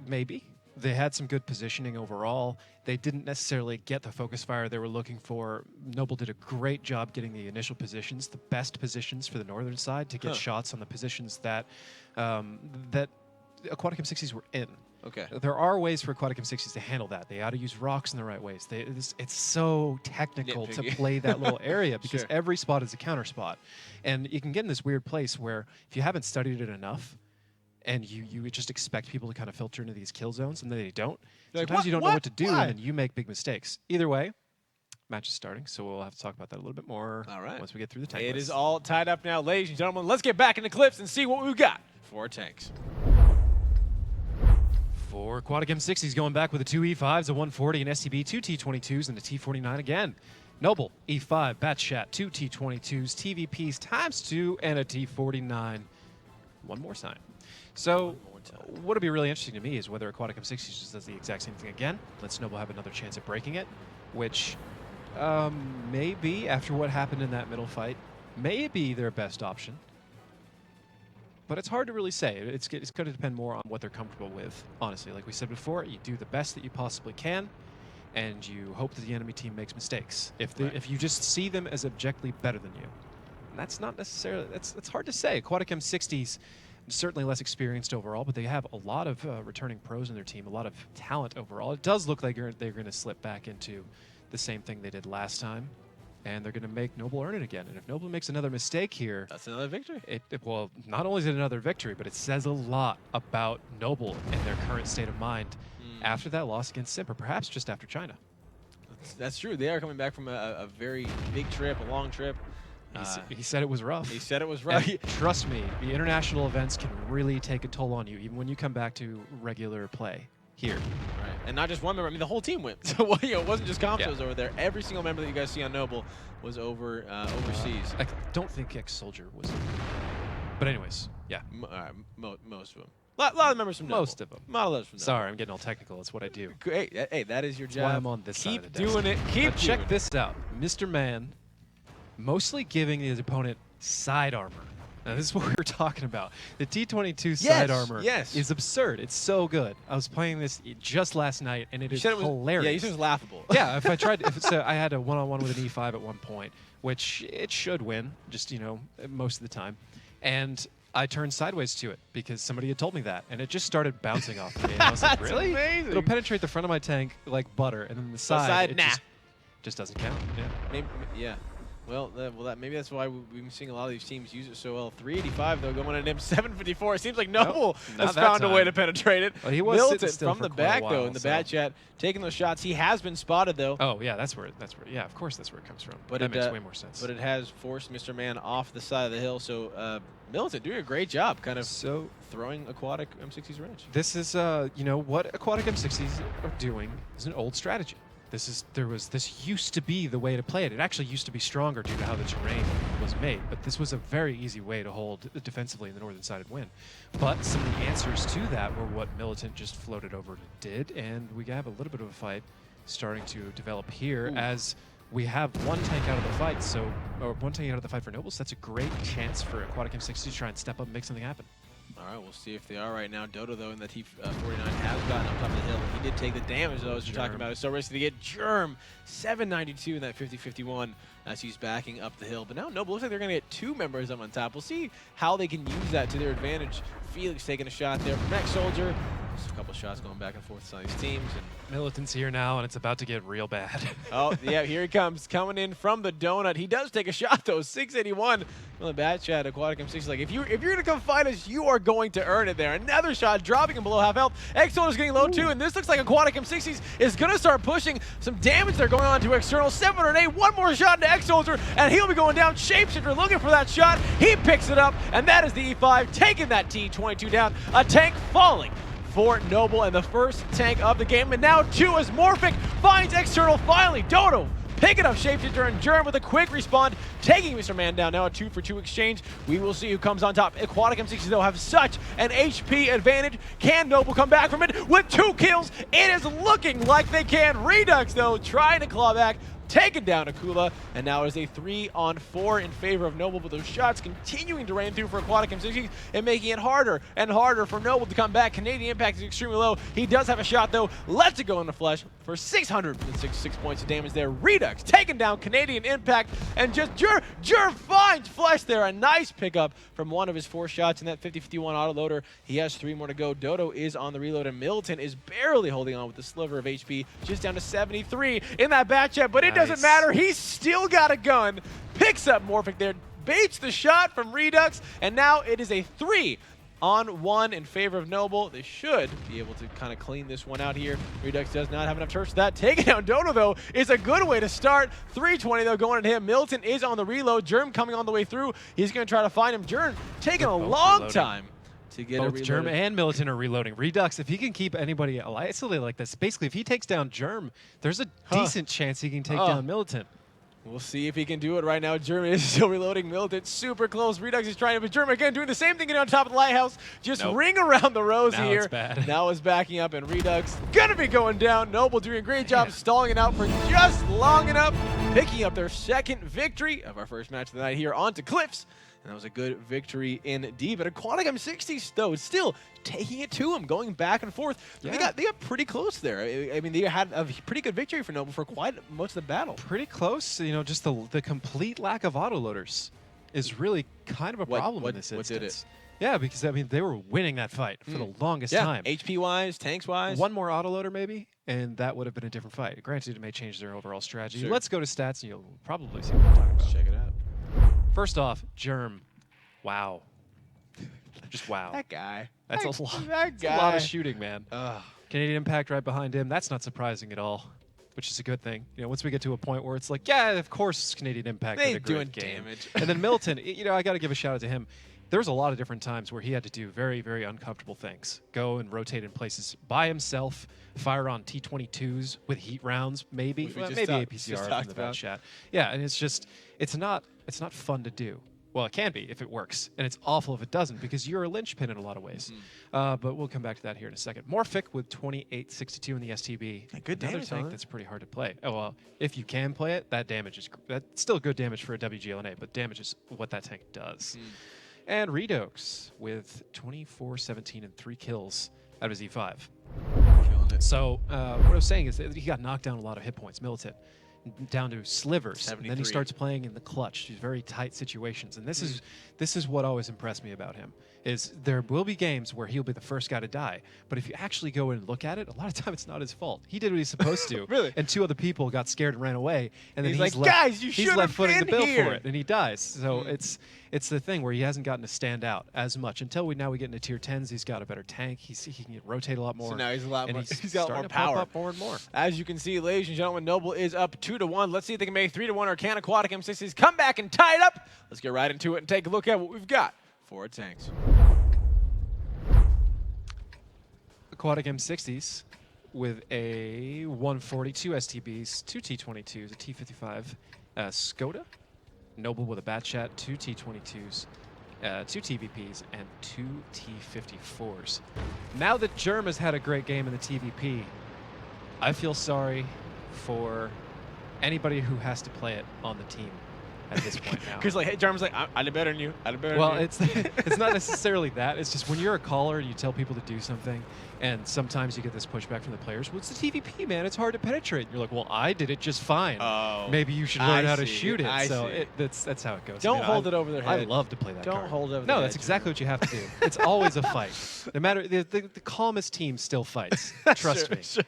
Maybe. They had some good positioning overall. They didn't necessarily get the focus fire they were looking for. Noble did a great job getting the initial positions, the best positions for the northern side to get shots on the positions that that Aquatic M60s were in. Okay. There are ways for Aquatic M60s to handle that. They ought to use rocks in the right ways. It's so technical to Nitpicky. play that little area because Sure. every spot is a counter spot. And you can get in this weird place where if you haven't studied it enough, and you would just expect people to kind of filter into these kill zones, and then they don't. You're like, Sometimes you don't know what? what to do, Why? and then you make big mistakes. Either way, match is starting, so we'll have to talk about that a little bit more All right. once we get through the tank It list. is all tied up now, ladies and gentlemen. Let's get back into clips and see what we've got for our tanks. For Aquatic M60s, going back with a 2 E5s, a 140, an STB, 2 T22s, and a T49 again. Noble, E5, Batchat, 2 T22s, TVPs ×2, and a T49. One more time. So, what'll be really interesting to me is whether Aquatic M60s just does the exact same thing again, lets Noble have another chance at breaking it, which maybe, after what happened in that middle fight, may be their best option. But it's hard to really say. It's going to depend more on what they're comfortable with, honestly. Like we said before, you do the best that you possibly can, and you hope that the enemy team makes mistakes. If you just see them as objectively better than you. And that's not necessarily, that's hard to say. Aquatic M60s, certainly less experienced overall, but they have a lot of returning pros in their team, a lot of talent overall. It does look like they're going to slip back into the same thing they did last time, and they're going to make Noble earn it again. And if Noble makes another mistake here, That's another victory. well, not only is it another victory, but it says a lot about Noble and their current state of mind after that loss against Simp, or perhaps just after China. That's true. They are coming back from a very big trip, a long trip. He said it was rough. He said it was rough. And trust me, the international events can really take a toll on you, even when you come back to regular play here. Right. And not just one member. I mean, the whole team went. So it wasn't just Comps Yeah. was over there. Every single member that you guys see on Noble was over overseas. I don't think Ex-Soldier was. But anyways, yeah. Most of them. A lot of members from Noble. Most of them. A lot of those from Noble. Sorry, I'm getting all technical. That's what I do. Hey, that is your That's job. why I'm on this side Keep of the desk. doing it. Keep Now doing check it. this out. Mr. Man mostly giving his opponent side armor. Now, this is what we were talking about. The T22 side armor is absurd. It's so good. I was playing this just last night, and it is hilarious. Yeah, you said it was laughable. Yeah, if I tried, I had a one-on-one with an E5 at one point, which it should win, just, most of the time. And I turned sideways to it because somebody had told me that, and it just started bouncing off me. And I was like, That's really? amazing. It'll penetrate the front of my tank like butter, and then the side, it nah. just doesn't count. Yeah. Maybe, yeah. Well, maybe that's why we've been seeing a lot of these teams use it so well. 385 though, going at him 754. It seems like Noble not has that found a way time. to penetrate it. Well, he was Milton sitting still from for the quite a back though while, in the so- bat chat, taking those shots. He has been spotted though. Oh yeah, that's where. Yeah, of course that's where it comes from. But That it makes way more sense. But it has forced Mr. Man off the side of the hill. So Milton doing a great job, kind of So throwing Aquatic M60's range. this is what Aquatic M60s are doing is an old strategy. This used to be the way to play it. It actually used to be stronger due to how the terrain was made, but this was a very easy way to hold defensively in the northern side and win. But some of the answers to that were what Militant just floated over and did, and we have a little bit of a fight starting to develop here as we have one tank out of the fight, or one tank out of the fight for Nobles. That's a great chance for Aquatic M60 to try and step up and make something happen. All right, we'll see if they are right now. Dodo, though, in the T49 has gotten up top of the hill. He did take the damage, though, as you're talking about. It's so risky to get Germ 792 in that 50-51 as he's backing up the hill. But now Noble looks like they're going to get two members up on top. We'll see how they can use that to their advantage. Felix taking a shot there from Ex-Soldier. Just a couple shots going back and forth on these teams. And Militant's here now, and it's about to get real bad. oh, yeah, here he comes, coming in from the donut. He does take a shot, though, 681. Really bad chat, Aquatic M60. Like, if you're going to come fight us, you are going to earn it there. Another shot, dropping him below half health. External's getting low, too, and this looks like Aquatic M60 is going to start pushing some damage there going on to External. 708, one more shot into X-Soldier, and he'll be going down. Shapeshifter looking for that shot. He picks it up, and that is the E5, taking that T22 down. A tank falling for Noble, and the first tank of the game, and now 2 as Morphic finds External finally. Dodo picking up Shapeshifter, and Germ with a quick respawn, taking Mr. Man down. Now a 2-for-2 exchange. We will see who comes on top. Aquatic M60 though have such an HP advantage. Can Noble come back from it with 2 kills? It is looking like they can. Redux though trying to claw back, taken down Akula, and now it is a 3-on-4 in favor of Noble, but those shots continuing to rain through for Aquatic M60 and making it harder and harder for Noble to come back. Canadian impact is extremely low. He does have a shot though, lets it go in the flesh for 666 points of damage there. Redux taking down Canadian impact, and just Jur finds flesh there. A nice pickup from one of his 4 shots in that 50-51 autoloader. He has 3 more to go. Dodo is on the reload, and Milton is barely holding on with the sliver of HP, just down to 73 in that back chat, but it doesn't matter. He's still got a gun. Picks up Morphic there, baits the shot from Redux, and now it is a 3-on-1 in favor of Noble. They should be able to kind of clean this one out here. Redux does not have enough turrets for that. Taking down Dodo, though, is a good way to start. 320, though, going at him. Milton is on the reload. Germ coming on the way through. He's going to try to find him. Germ taking a long time to get both Germ and Militant are reloading. Redux, if he can keep anybody isolated like this, basically if he takes down Germ, there's a decent chance he can take down Militant. We'll see if he can do it right now. Germ is still reloading. Militant super close. Redux is trying to, but Germ again doing the same thing on top of the lighthouse. Just ring around the rose now here. It's bad. Now is backing up, and Redux gonna be going down. Noble doing a great job stalling it out for just long enough, picking up their second victory of our first match of the night here onto Cliffs. And that was a good victory indeed. But Aquatic M60 though is still taking it to him, going back and forth. Yeah. They got pretty close there. I mean, they had a pretty good victory for Noble for quite most of the battle. Pretty close. You know, just the complete lack of autoloaders is really kind of a problem in this instance. What did it? Yeah, because I mean they were winning that fight for the longest time. HP wise, tanks wise. One more autoloader maybe, and that would have been a different fight. Granted, it may change their overall strategy. Sure. Let's go to stats, and you'll probably see what I'm talking about. Check it out. First off, Germ. Wow. Just wow. That guy. That's a lot. That guy. That's a lot of shooting, man. Canadian Impact right behind him. That's not surprising at all, which is a good thing. You know, once we get to a point where it's like, yeah, of course Canadian Impact did a great doing game. damage. And then Milton, you know, I got to give a shout out to him. There's a lot of different times where he had to do very, very uncomfortable things. Go and rotate in places by himself, fire on T-22s with heat rounds, maybe. Well, maybe APCR from the back chat. Yeah, and it's just, it's not fun to do. Well, it can be if it works, and it's awful if it doesn't because you're a linchpin in a lot of ways. But we'll come back to that here in a second. Morphic with 2862 in the STB. Good Another damage tank that's pretty hard to play. Oh, well, if you can play it, that's still good damage for a WGLNA, but damage is what that tank does. And Redux with 2417 and 3 kills out of his E5. Killing it. So what I was saying is that he got knocked down a lot of hit points, Militant, down to slivers. 73. And then he starts playing in the clutch, these very tight situations. And this is what always impressed me about him, is there will be games where he'll be the first guy to die. But if you actually go and look at it, a lot of time it's not his fault. He did what he's supposed to. Really? And 2 other people got scared and ran away. And then he's he's like, left, guys, you should have left footing the been bill here. for it, and he dies. So it's the thing where he hasn't gotten to stand out as much until we get into tier 10s. He's got a better tank. He can rotate a lot more. So now he's a lot and more. He's got starting more to pop power. up more and more. As you can see, ladies and gentlemen, Noble is up 2-1. Let's see if they can make 3-1 or can Aquatic M60s come back and tie it up. Let's get right into it and take a look at what we've got for our tanks. Aquatic M60s with a 142 STBs, 2 T22s, a T55 Skoda. Noble with a Bat Chat, 2 T22s, 2 TVPs, and 2 T54s. Now that Germ has had a great game in the TVP, I feel sorry for anybody who has to play it on the team. at this point now. Because like, hey, Jarman's like, I did better than you. I did better Well, than you. it's not necessarily that. It's just when you're a caller and you tell people to do something, and sometimes you get this pushback from the players. Well, it's the TVP, man. It's hard to penetrate. And you're like, well, I did it just fine. Oh, Maybe you should learn I how to see. shoot it. I so see. that's how it goes. Don't hold it over their head. I love to play that Don't card. hold it over No, their that's head, exactly what you have to do. It's always a fight. No matter the calmest team still fights. Trust me. Sure.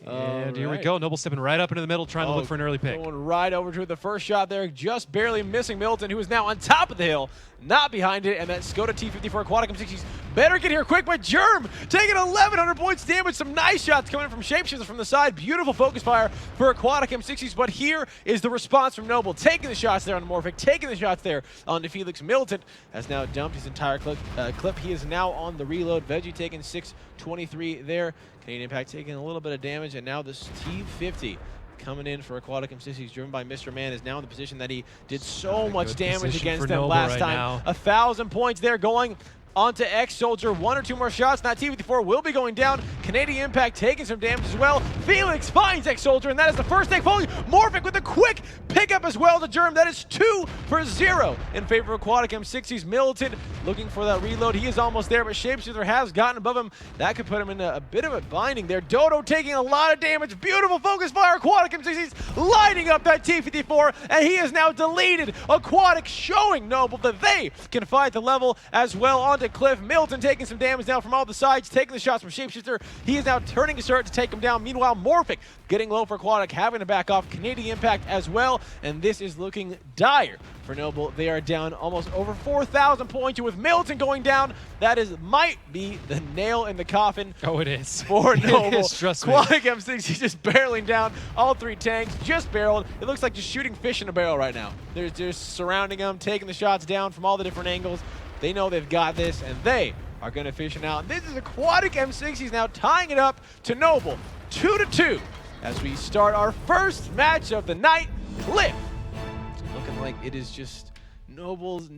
And here we Alright. go. Noble stepping right up into the middle, trying to look for an early pick. Going right over to the first shot there, just barely missing Milton, who is now on top of the hill, not behind it, and that Skoda T50 for Aquatic M60s better get here quick, but Germ taking 1,100 points damage. Some nice shots coming in from Shapeshifter from the side. Beautiful focus fire for Aquatic M60s, but here is the response from Noble, taking the shots there on Morphic, taking the shots there onto Felix. Milton has now dumped his entire clip. He is now on the reload. Veggie taking 623 there. Canadian Impact taking a little bit of damage, and now this T50 coming in for Aquatic M60s, driven by Mr. Man, is now in the position that he did so much damage against them last time. 1,000 points there going onto X-Soldier. 1 or 2 more shots. Now T54 will be going down. Canadian Impact taking some damage as well. Felix finds X-Soldier, and that is the first take. Morphic with a quick pickup as well to Germ. That is 2 for 0 in favor of Aquatic M60s. Militant looking for that reload. He is almost there, but Shapeshifter has gotten above him. That could put him in a bit of a binding there. Dodo taking a lot of damage. Beautiful focus fire. Aquatic M60s lighting up that T54, and he is now deleted. Aquatic showing Noble that they can fight the level as well. Onto Cliff. Milton taking some damage now from all the sides, taking the shots from Shapeshifter. He is now turning to start to take him down. Meanwhile, Morphic getting low for Aquatic, having to back off. Canadian Impact as well, and this is looking dire for Noble. They are down almost over 4,000 points, and with Milton going down, that might be the nail in the coffin. Oh, it is. For Noble. It is, trust me. Aquatic M60 just barreling down. All 3 tanks just barreled. It looks like just shooting fish in a barrel right now. They're just surrounding them, taking the shots down from all the different angles. They know they've got this, and they are going to fish it out. And this is Aquatic M60s now tying it up to Noble, 2-2, as we start our first match of the night. Cliff, looking like it is just Noble's.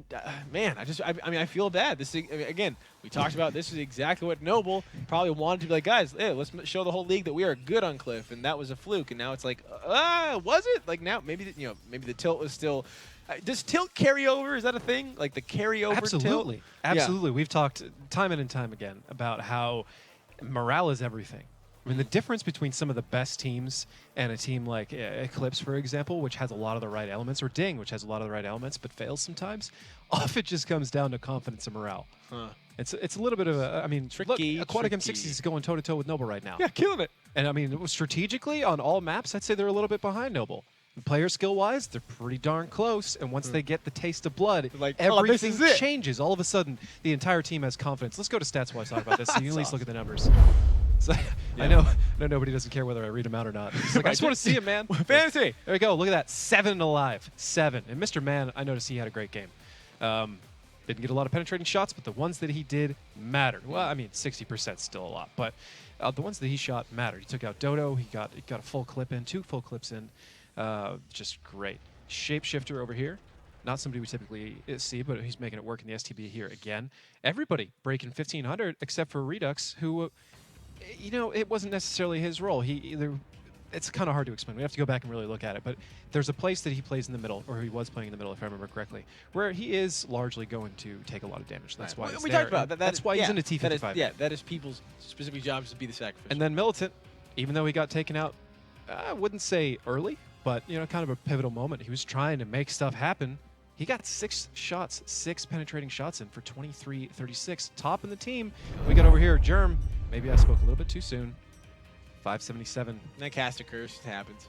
Man, I mean, I feel bad. This is, again, we talked about this is exactly what Noble probably wanted to be like. Guys, hey, let's show the whole league that we are good on Cliff, and that was a fluke. And now it's like, was it? Like now, maybe maybe the tilt was still. Does tilt carry over? Is that a thing? Like the carryover Absolutely. tilt? Absolutely. Yeah. We've talked time and time again about how morale is everything. I mean, the difference between some of the best teams and a team like Eclipse, for example, which has a lot of the right elements, or Ding, which has a lot of the right elements but fails sometimes, often just comes down to confidence and morale. Huh. It's a little bit of a, I mean, tricky, look, Aquatic M60 is going toe-to-toe with Noble right now. Yeah, killing it. And I mean, strategically, on all maps, I'd say they're a little bit behind Noble. Player skill-wise, they're pretty darn close, and once they get the taste of blood, like, everything changes. All of a sudden, the entire team has confidence. Let's go to stats while I talk about this, so you can at least look at the numbers. So, yeah. I know nobody doesn't care whether I read them out or not. It's like, I just want to see it, man. Fantasy. There we go. Look at that. 7 alive. 7. And Mr. Man, I noticed he had a great game. Didn't get a lot of penetrating shots, but the ones that he did mattered. Well, I mean, 60% is still a lot, but the ones that he shot mattered. He took out Dodo. He got a full clip in, 2 full clips in. Just great. Shapeshifter over here. Not somebody we typically see, but he's making it work in the STB here again. Everybody breaking 1,500 except for Redux, who, it wasn't necessarily his role. It's kind of hard to explain. We have to go back and really look at it. But there's a place that he plays in the middle, or he was playing in the middle, if I remember correctly, where he is largely going to take a lot of damage. That's why we talked about that. That's why he's in a T55. That is people's specific jobs to be the sacrifice. And then Militant, even though he got taken out, I wouldn't say early, but kind of a pivotal moment. He was trying to make stuff happen. He got 6 shots, 6 penetrating shots in for 23-36. Top in the team. We got over here, Germ. Maybe I spoke a little bit too soon. 577. That cast occurs. It happens.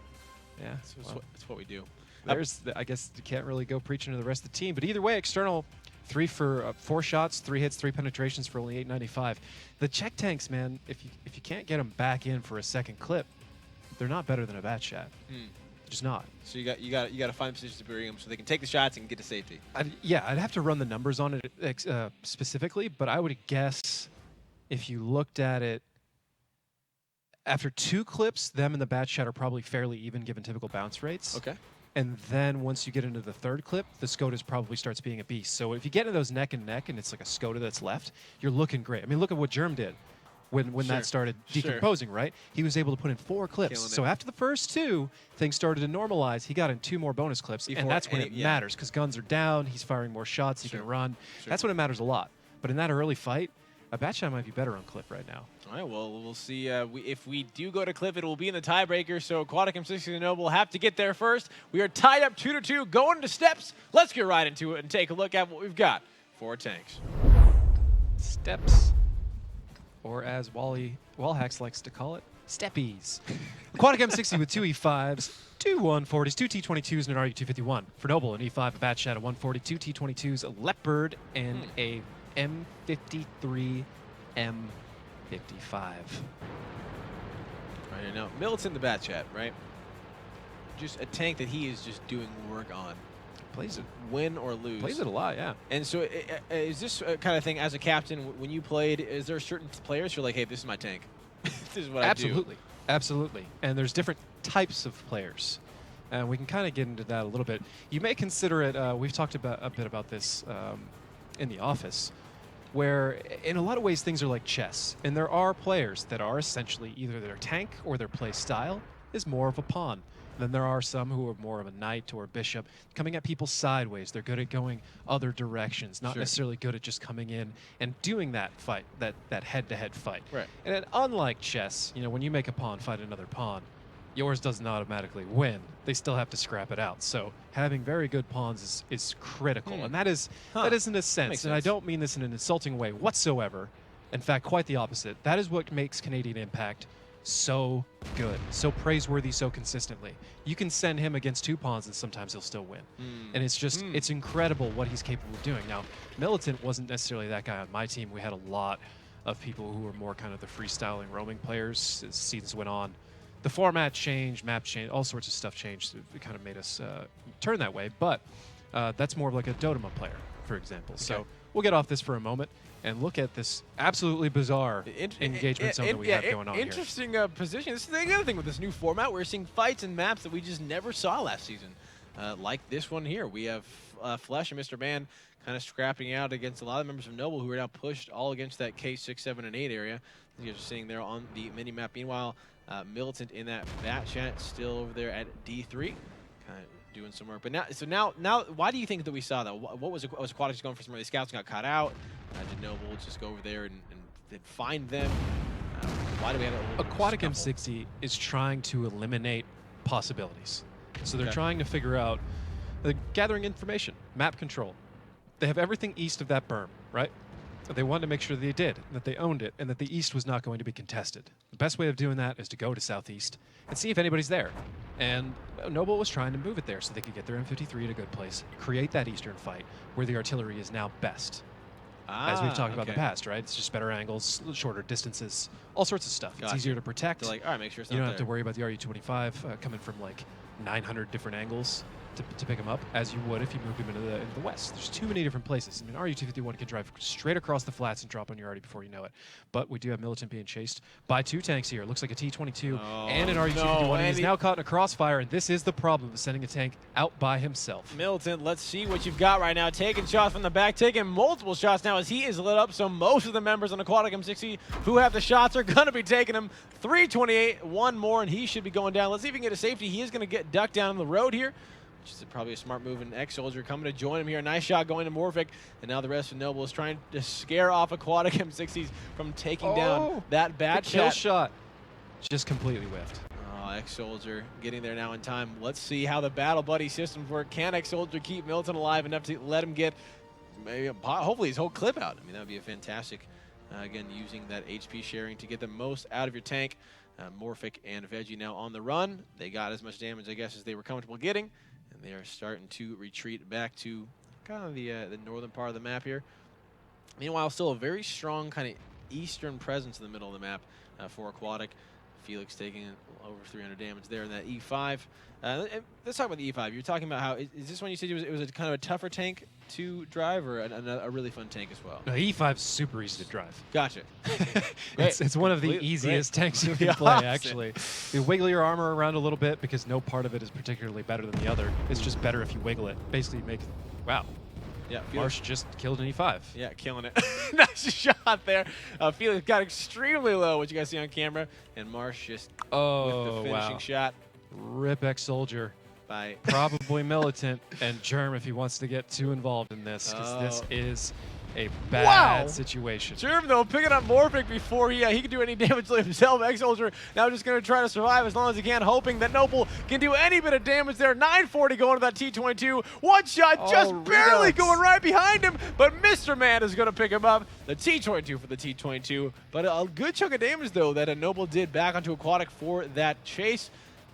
Yeah, it's what we do. I guess you can't really go preaching to the rest of the team. But either way, external 3 for 4 shots, 3 hits, 3 penetrations for only 895. The check tanks, man. If you can't get them back in for a second clip, they're not better than a bat chat. Just not. So you got to find positions to bring them so they can take the shots and get to safety. I'd have to run the numbers on it specifically, but I would guess if you looked at it after 2 clips, them and the bat chat are probably fairly even given typical bounce rates. Okay. And then once you get into the 3rd clip, the SCOTUS probably starts being a beast. So if you get into those neck and neck and it's like a SCOTA that's left, you're looking great. I mean, look at what Germ did. when Sure. that started Sure. decomposing, right? He was able to put in 4 clips. Killing it. So after the first 2, things started to normalize. He got in 2 more bonus clips, Before and that's when any- it yeah. matters because guns are down. He's firing more shots. He Sure. can run. Sure. That's when it matters a lot. But in that early fight, a Batshot might be better on clip right now. All right, well, we'll see. If we do go to clip, it will be in the tiebreaker, so Aquatic M60 and Noble have to get there first. We are tied up 2-2, going to steps. Let's get right into it and take a look at what we've got for tanks. Steps, or as Wallhacks likes to call it, steppies. Aquatic M60 with 2 E5s, 2 140s, 2 T22s, and an RU-251. For Noble, an E5, a Batshot, a 142, T22s, a Leopard, and a M53, M55. Right here now, Militant the Bat Chat, right? Just a tank that he is just doing work on. Plays it. Win or lose. Plays it a lot, yeah. And so is this kind of thing, as a captain, when you played, is there certain players who are like, hey, this is my tank? This is what I do. Absolutely. Absolutely. And there's different types of players. And we can kind of get into that a little bit. You may consider it, we've talked about a bit about this in the office, where in a lot of ways things are like chess. And there are players that are essentially either their tank or their play style is more of a pawn. Then there are some who are more of a knight or a bishop, coming at people sideways. They're good at going other directions, not Sure. necessarily good at just coming in and doing that fight, that head-to-head fight. Right. And then, unlike chess, you know, when you make a pawn fight another pawn, yours doesn't automatically win. They still have to scrap it out. So having very good pawns is critical, and that is in a Makes sense. And I sense. don't mean this in an insulting way whatsoever. In fact, quite the opposite. That is what makes Canadian Impact so good, so praiseworthy, so consistently. You can send him against 2 pawns and sometimes he'll still win. And it's just, it's incredible what he's capable of doing. Now, Militant wasn't necessarily that guy on my team. We had a lot of people who were more kind of the freestyling, roaming players as seasons went on. The format changed, map changed, all sorts of stuff changed. It kind of made us turn that way. But that's more of like a Dotema player, for example. So we'll get off this for a moment and look at this absolutely bizarre engagement zone that we have going on here. Interesting position. This is the other thing with this new format. We're seeing fights and maps that we just never saw last season, like this one here. We have Flesh and Mr. Man kind of scrapping out against a lot of members of Noble who are now pushed all against that K6, 7, and 8 area. As you guys are seeing there on the mini-map. Meanwhile, Militant in that bat chat still over there at D3. Kind of doing some work. But now, why do you think that we saw that? What was Aquatics going for some early scouts and got caught out? Did Noble just go over there and find them? Why do we have a little Aquatic scuffle? M60 is trying to eliminate possibilities. So they're Okay. trying to figure out, gathering information, map control. They have everything east of that berm, right? So they wanted to make sure they did, that they owned it, and that the east was not going to be contested. The best way of doing that is to go to southeast and see if anybody's there. And Noble was trying to move it there so they could get their M53 at a good place, create that eastern fight where the artillery is now best. As we've talked about in the past, right? It's just better angles, shorter distances, all sorts of stuff. Gotcha. It's easier to protect. They're like, all right, make sure it's You not don't have to there. worry about the RU-25 coming from like 900 different angles to pick them up, as you would if you moved them into the west. There's too many different places. I mean, RU-251 can drive straight across the flats and drop on you already before you know it. But we do have Militant being chased by 2 tanks here. It looks like a T-22 and an RU-251. no, And he's and now caught in a crossfire, and this is the problem of sending a tank out by himself. Militant, let's see what you've got right now. Taking shots from the back, taking multiple shots now as he is lit up. So most of the members on Aquatic M60 who have the shots are going to be taking him. 328, one more, and he should be going down. Let's see if he can get a safety. He is going to get ducked down the road here, which is probably a smart move. And X-Soldier coming to join him here. Nice shot going to Morphic. And now the rest of Noble is trying to scare off Aquatic M60s from taking down that bad The kill chat. shot just completely whiffed. Oh, X-Soldier getting there now in time. Let's see how the Battle Buddy systems work. Can X-Soldier keep Militant alive enough to let him get hopefully his whole clip out? I mean, that would be a fantastic, again, using that HP sharing to get the most out of your tank. Morphic and Veggie now on the run. They got as much damage, I guess, as they were comfortable getting. And they are starting to retreat back to kind of the northern part of the map here. Meanwhile, still a very strong kind of eastern presence in the middle of the map for Aquatic. Felix taking over 300 damage there in that E5. And let's talk about the E5. You're talking about how, is this one you said it was a kind of a tougher tank to drive, or a really fun tank as well? No, the E5 is super easy to drive. Gotcha. It's one of the Great. easiest tanks you The can play, opposite. actually. You wiggle your armor around a little bit because no part of it is particularly better than the other. It's just better if you wiggle it. Basically, you make... Wow. Yeah, Marsh just killed an E5. Yeah, killing it. Nice shot there. Felix got extremely low, what you guys see on camera, and Marsh just with the finishing shot. Rip ex-soldier. By Probably militant, and Germ if he wants to get too involved in this, because this is a bad situation. Germ, though, picking up Morphic before he could do any damage to himself. Ex-Soldier now just going to try to survive as long as he can, hoping that Noble can do any bit of damage there. 940 going to that T22. One shot just barely going right behind him, but Mr. Man is going to pick him up. The T22 for the T22. But a good chunk of damage, though, that a Noble did back onto Aquatic for that chase.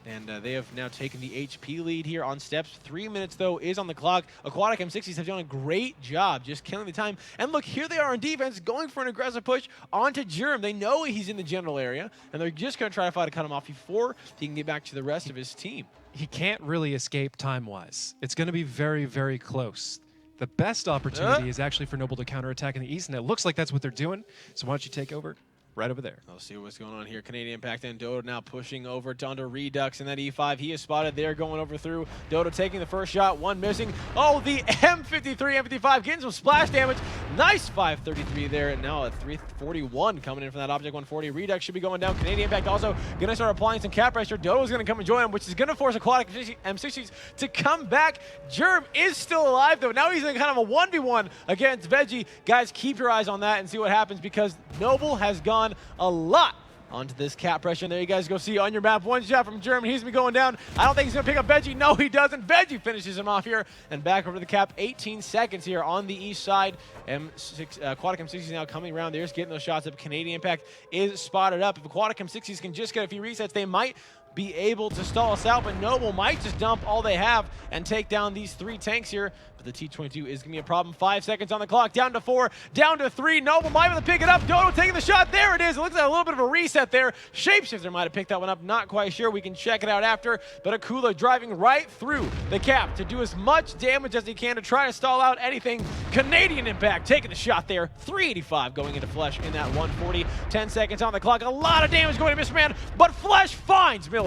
And they have now taken the HP lead here on steps. 3 minutes, though, is on the clock. Aquatic M60s have done a great job just killing the time. And look, here they are on defense, going for an aggressive push onto Germ. They know he's in the general area, and they're just going to try to cut him off before he can get back to the rest of his team. He can't really escape time-wise. It's going to be very, very close. The best opportunity is actually for Noble to counterattack in the east, and it looks like that's what they're doing. So why don't you take over? Right over there. I'll see what's going on here. Canadian Impact and Dodo now pushing over onto Redux in that E5. He is spotted there going over through. Dodo taking the first shot, one missing. Oh, the M53, M55 getting some splash damage. Nice 533 there, and now a 341 coming in from that Object 140. Redux should be going down. Canadian Impact also going to start applying some cap pressure. Dodo's going to come and join him, which is going to force Aquatic M60s to come back. Germ is still alive, though. Now he's in kind of a 1v1 against Veggie. Guys, keep your eyes on that and see what happens, because Noble has gone a lot onto this cap pressure. And there you guys go see on your map. One shot from German. He's going to be going down. I don't think he's going to pick up Veggie. No, he doesn't. Veggie finishes him off here and back over the cap. 18 seconds here on the east side. Aquatic M60s now coming around. They're just getting those shots up. Canadian Impact is spotted up. If Aquatic M60s can just get a few resets, they might be able to stall us out, but Noble might just dump all they have and take down these 3 tanks here. But the T22 is going to be a problem. 5 seconds on the clock, down to 4, down to 3. Noble might be able to pick it up. Dodo taking the shot. There it is. It looks like a little bit of a reset there. Shapeshifter might have picked that one up. Not quite sure. We can check it out after. But Akula driving right through the cap to do as much damage as he can to try to stall out anything. Canadian Impact taking the shot there. 385 going into Flesh in that 140. 10 seconds on the clock. A lot of damage going to Mr. Man, but Flesh finds Militant.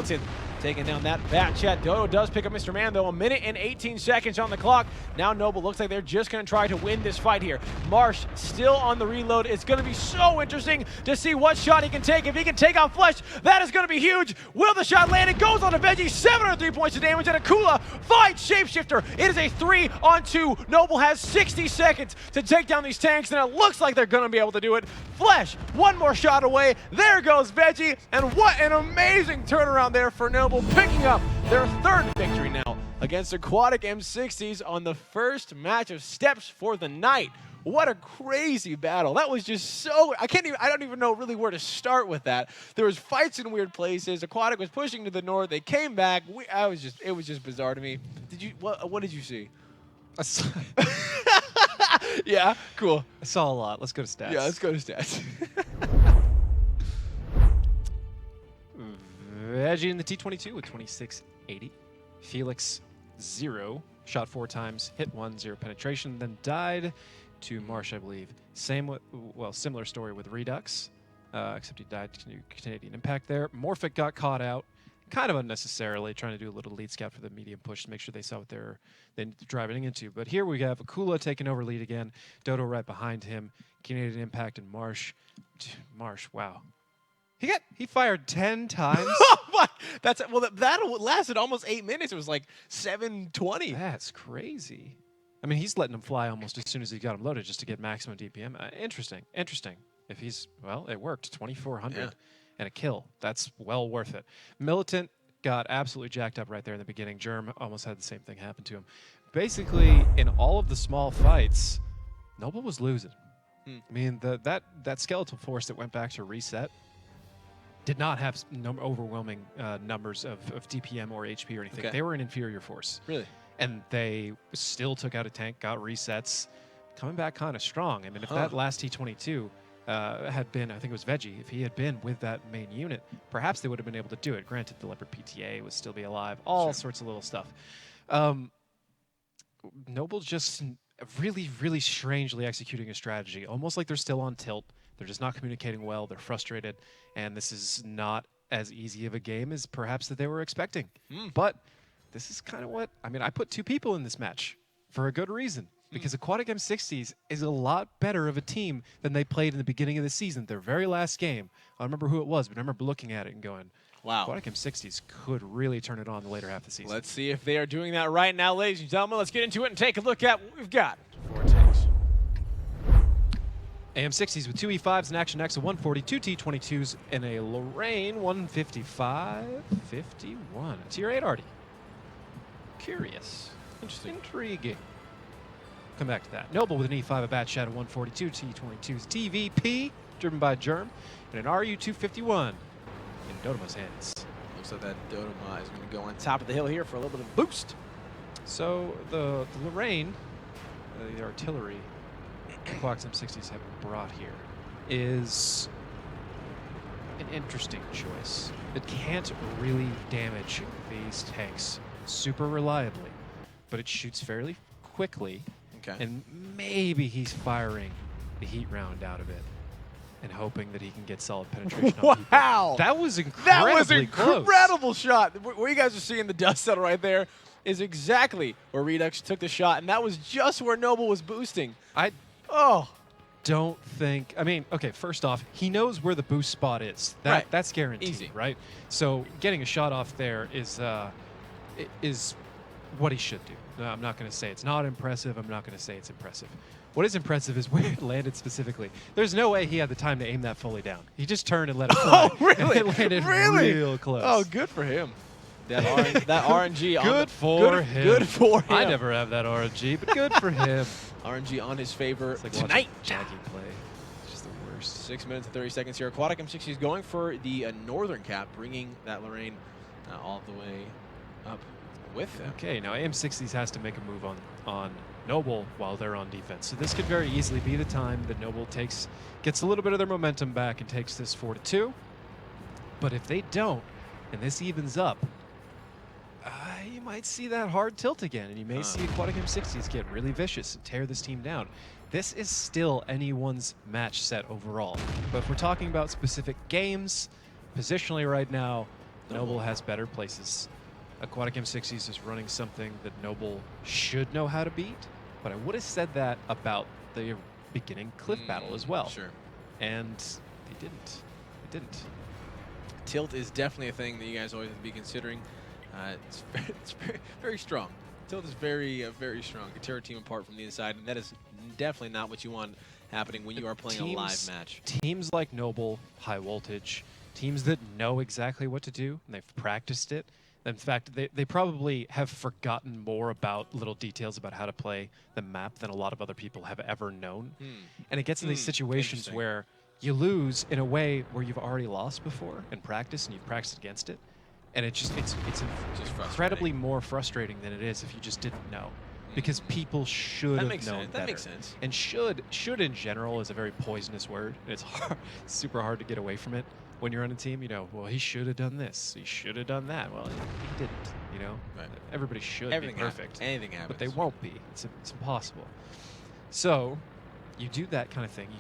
Taking down that bat chat. Dodo does pick up Mr. Man, though. 1 minute and 18 seconds on the clock. Now Noble looks like they're just going to try to win this fight here. Marsh still on the reload. It's going to be so interesting to see what shot he can take. If he can take out Flesh, that is going to be huge. Will the shot land? It goes on to Veggie. 703 points of damage, and Akula finds Shapeshifter. It is a 3-on-2. Noble has 60 seconds to take down these tanks, and it looks like they're going to be able to do it. Flesh, one more shot away. There goes Veggie, and what an amazing turnaround there for Noble, picking up their 3rd victory now against Aquatic M60s on the first match of steps for the night. What a crazy battle. That was just so, I don't even know really where to start with that. There was fights in weird places. Aquatic was pushing to the north. They came back. It was just bizarre to me. What did you see? Yeah, cool. I saw a lot. Let's go to stats. Yeah, let's go to stats. Veggie in the T22 with 2680. Felix 0, shot 4 times, hit 1, 0 penetration, then died to Marsh, I believe. Similar story with Redux, except he died to Canadian Impact there. Morphic got caught out, kind of unnecessarily, trying to do a little lead scout for the medium push to make sure they saw what they're driving into. But here we have Akula taking over lead again, Dodo right behind him, Canadian Impact and Marsh. Marsh, wow. He fired 10 times. Oh my! That lasted almost 8 minutes. It was like 7:20. That's crazy. I mean, he's letting them fly almost as soon as he got them loaded just to get maximum DPM. Interesting. If it worked. 2,400 and a kill. That's well worth it. Militant got absolutely jacked up right there in the beginning. Germ almost had the same thing happen to him. Basically, in all of the small fights, Noble was losing. I mean, that skeletal force that went back to reset did not have overwhelming numbers of DPM or HP or anything. Okay. They were an inferior force. Really? And they still took out a tank, got resets, coming back kind of strong. I mean, if that last T22 had been, I think it was Veggie, if he had been with that main unit, perhaps they would have been able to do it. Granted, the Leopard PTA would still be alive, all sorts of little stuff. Noble's just really, really strangely executing a strategy, almost like they're still on tilt. They're just not communicating well. They're frustrated, and this is not as easy of a game as perhaps that they were expecting. But this is kind of what, I mean, I put 2 people in this match for a good reason. because Aquatic M60s is a lot better of a team than they played in the beginning of the season. Their very last game, I don't remember who it was, but I remember looking at it and going, Wow. Aquatic M60s could really turn it on the later half of the season. Let's see if they are doing that right now, ladies and gentlemen. Let's get into it and take a look at what we've got for takes. AM60s with 2 E5s, an Action X, a 140, 2 T22s, and a Lorraine 155, 51. A tier 8 Artie. Curious. Interesting. Intriguing. Come back to that. Noble with an E5, a Bat Shadow 142, T22s, TVP, driven by Germ, and an RU251 in Dodoma's hands. Looks like that Dodoma is going to go on top of the hill here for a little bit of boost. So the Lorraine, the artillery Aquatic M60s have brought here is an interesting choice. It can't really damage these tanks super reliably, but it shoots fairly quickly. Okay. And maybe he's firing the heat round out of it and hoping that he can get solid penetration on people. Wow! That was That incredibly was an close. incredible shot. Where you guys are seeing the dust settle right there is exactly where Redux took the shot, and that was just where Noble was boosting. I Oh, don't think. I mean, okay, first off, he knows where the boost spot is. Right. That's guaranteed, Easy. right? So getting a shot off there is what he should do. No, I'm not going to say it's not impressive. I'm not going to say it's impressive. What is impressive is where it landed specifically. There's no way he had the time to aim that fully down. He just turned and let it fly. Oh, really? And it landed Really? real close. oh, good for him. That RNG on Good the, for him. Good for him. I never have that RNG, but good for him. RNG on his favor It's like tonight. watching Jackie play. It's just the worst. 6 minutes and 30 seconds here. Aquatic M60 is going for the northern cap, bringing that Lorraine all the way up with them. Okay, now AM60s has to make a move on Noble while they're on defense. So this could very easily be the time that Noble gets a little bit of their momentum back and takes this 4-2. But if they don't, and this evens up, you might see that hard tilt again, and you may see Aquatic M60s get really vicious and tear this team down. This is still anyone's match set overall. But if we're talking about specific games, positionally right now, Noble has better places. Aquatic M60s is running something that Noble should know how to beat, but I would have said that about the beginning cliff battle as well. Sure. And they didn't. They didn't. Tilt is definitely a thing that you guys always have to be considering. It's very, very strong. Tilt is very, very strong. It can tear a team apart from the inside, and that is definitely not what you want happening when you are playing a live match. Teams like Noble, high voltage, teams that know exactly what to do, and they've practiced it. In fact, they probably have forgotten more about little details about how to play the map than a lot of other people have ever known. And it gets in these situations Interesting. where you lose in a way where you've already lost before in practice, and you've practiced against it. And it's incredibly more frustrating than it is if you just didn't know, because people should have known better. That makes sense. And should in general is a very poisonous word. It's hard, super hard to get away from it when you're on a team. You know, well, he should have done this, he should have done that. Well, he didn't. You know, Right. everybody should Everything be perfect, happens. Anything happens. but they won't be. It's impossible. So you do that kind of thing. You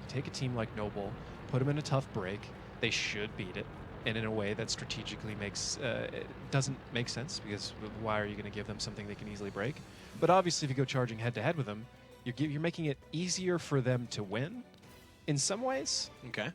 take a team like Noble, put them in a tough break. They should beat it. And in a way that strategically it doesn't make sense, because why are you going to give them something they can easily break? But obviously, if you go charging head-to-head with them, you're making it easier for them to win in some ways. Okay.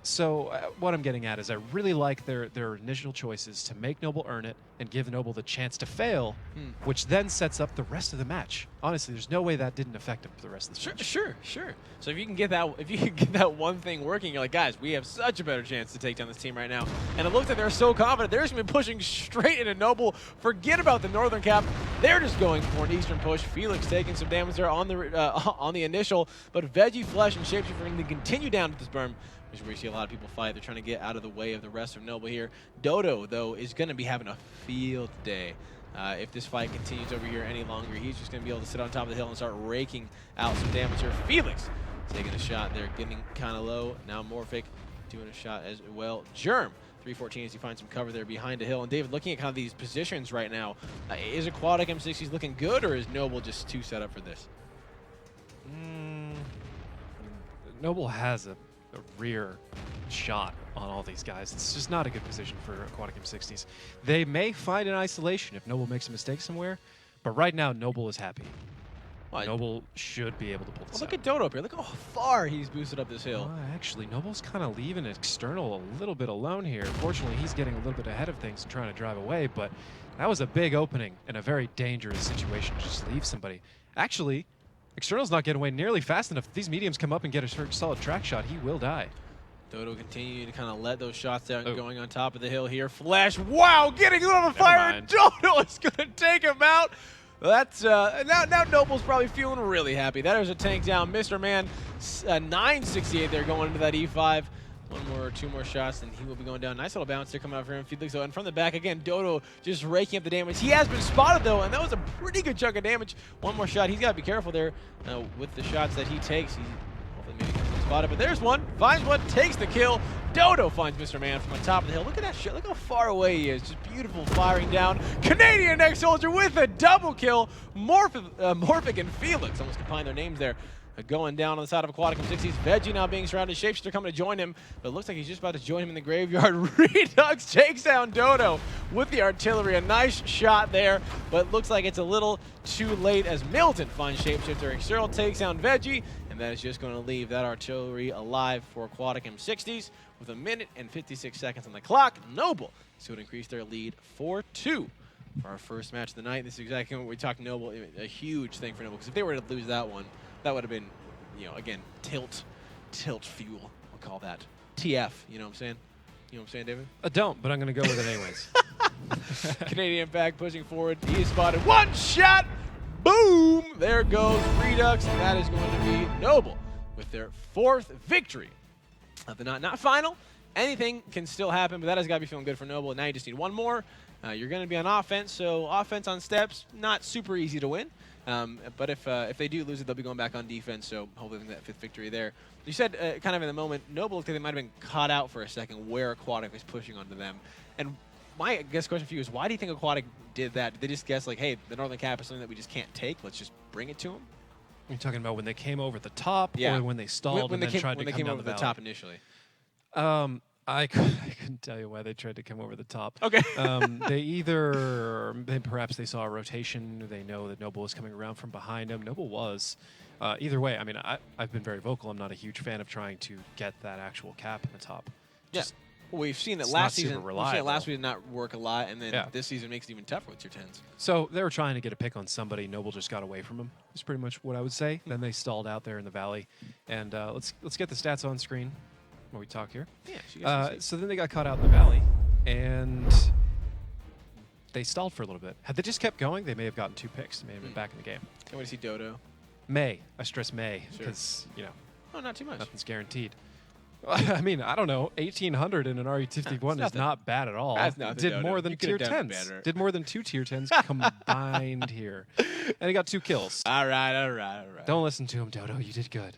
So what I'm getting at is I really like their initial choices to make Noble earn it and give Noble the chance to fail, which then sets up the rest of the match. Honestly, there's no way that didn't affect him for the rest of the match. Sure. So if you can get that one thing working, you're like, guys, we have such a better chance to take down this team right now. And it looks like they're so confident. They're just going to be pushing straight into Noble. Forget about the northern cap. They're just going for an eastern push. Felix taking some damage there on the initial, but Veggie, Flesh, and Shapeshifter are going to continue down to this berm, which is where you see a lot of people fight. They're trying to get out of the way of the rest of Noble here. Dodo, though, is going to be having a field day. If this fight continues over here any longer, he's just going to be able to sit on top of the hill and start raking out some damage here. Felix taking a shot there, getting kind of low. Now Morphic doing a shot as well. Germ, 314 as he finds some cover there behind a hill. And David, looking at kind of these positions right now, is Aquatic M60s looking good, or is Noble just too set up for this? Noble has a rear shot on all these guys. It's just not a good position for Aquatic M60s. They may find an isolation if Noble makes a mistake somewhere, but right now Noble is happy. Well, Noble should be able to pull this look out. at Dodo up here. Look how far he's boosted up this hill. Actually, Noble's kind of leaving External a little bit alone here. Fortunately, he's getting a little bit ahead of things and trying to drive away, but that was a big opening and a very dangerous situation to just leave somebody. Actually, External's not getting away nearly fast enough. If these mediums come up and get a solid track shot, he will die. Dodo continuing to kind of let those shots down, going on top of the hill here. Flash, wow, getting lit on fire, and Dodo is going to take him out. That's now Noble's probably feeling really happy. That is a tank down. Mr. Man, 968 there going into that E5. One more or two more shots, and he will be going down. Nice little bounce there coming out for him. Felix, and from the back again, Dodo just raking up the damage. He has been spotted though, and that was a pretty good chunk of damage. One more shot. He's got to be careful there with the shots that he takes. Hopefully maybe comes spotted, but there's one. Finds one, takes the kill. Dodo finds Mr. Man from on top of the hill. Look at that shot. Look how far away he is. Just beautiful firing down. Canadian ex-soldier with a double kill. Morphic and Felix almost combined their names there. Going down on the side of Aquatic M60. Veggie now being surrounded. Shapeshifter coming to join him, but it looks like he's just about to join him in the graveyard. Redux takes down Dodo with the artillery. A nice shot there, but looks like it's a little too late as Milton finds Shapeshifter. External takes down Veggie, and that is just going to leave that artillery alive for Aquatic M60s with 1 minute and 56 seconds on the clock. Noble so it increased their lead 4-2 for our first match of the night. This is exactly what we talked Noble. A huge thing for Noble, because if they were to lose that one, that would have been, again, tilt fuel. We'll call that TF. You know what I'm saying? You know what I'm saying, David? I don't, but I'm going to go with it anyways. Canadian Impact pushing forward. He is spotted. One shot. Boom. There goes Redux. And that is going to be Noble with their 4th victory of the night. Not final. Anything can still happen, but that has got to be feeling good for Noble. Now you just need one more. You're going to be on offense, so offense on steps, not super easy to win. But if they do lose it, they'll be going back on defense, so hopefully that 5th victory there. You said kind of in the moment, Noble looked like they might have been caught out for a second where Aquatic was pushing onto them. And my question for you is, why do you think Aquatic did that? Did they just guess like, hey, the Northern Cap is something that we just can't take, let's just bring it to them? You're talking about when they came over the top, or when they stalled and then tried to come down over the top initially? I couldn't tell you why they tried to come over the top. Okay. Perhaps they saw a rotation. They know that Noble was coming around from behind him. Noble was. Either way, I mean, I've been very vocal. I'm not a huge fan of trying to get that actual cap in the top. Just, well, we've seen that it's last not super season. We've seen reliable. it last season not work a lot, and then this season makes it even tougher with your 10s. So they were trying to get a pick on somebody. Noble just got away from him. That's pretty much what I would say. Then they stalled out there in the valley. And let's get the stats on screen while we talk here. Yeah. So then they got caught out in the valley, and they stalled for a little bit. Had they just kept going, they may have gotten 2 picks. They may have been back in the game. Can't wait to see Dodo. May. I stress may, Sure. because, Oh, not too much. nothing's guaranteed. I mean, I don't know. 1,800 in an RE51 is not bad at all. That's nothing, Did Dodo. more than You could tier have done 10s. better. Did more than 2 tier 10s combined here. And he got 2 kills. All right. Don't listen to him, Dodo. You did good.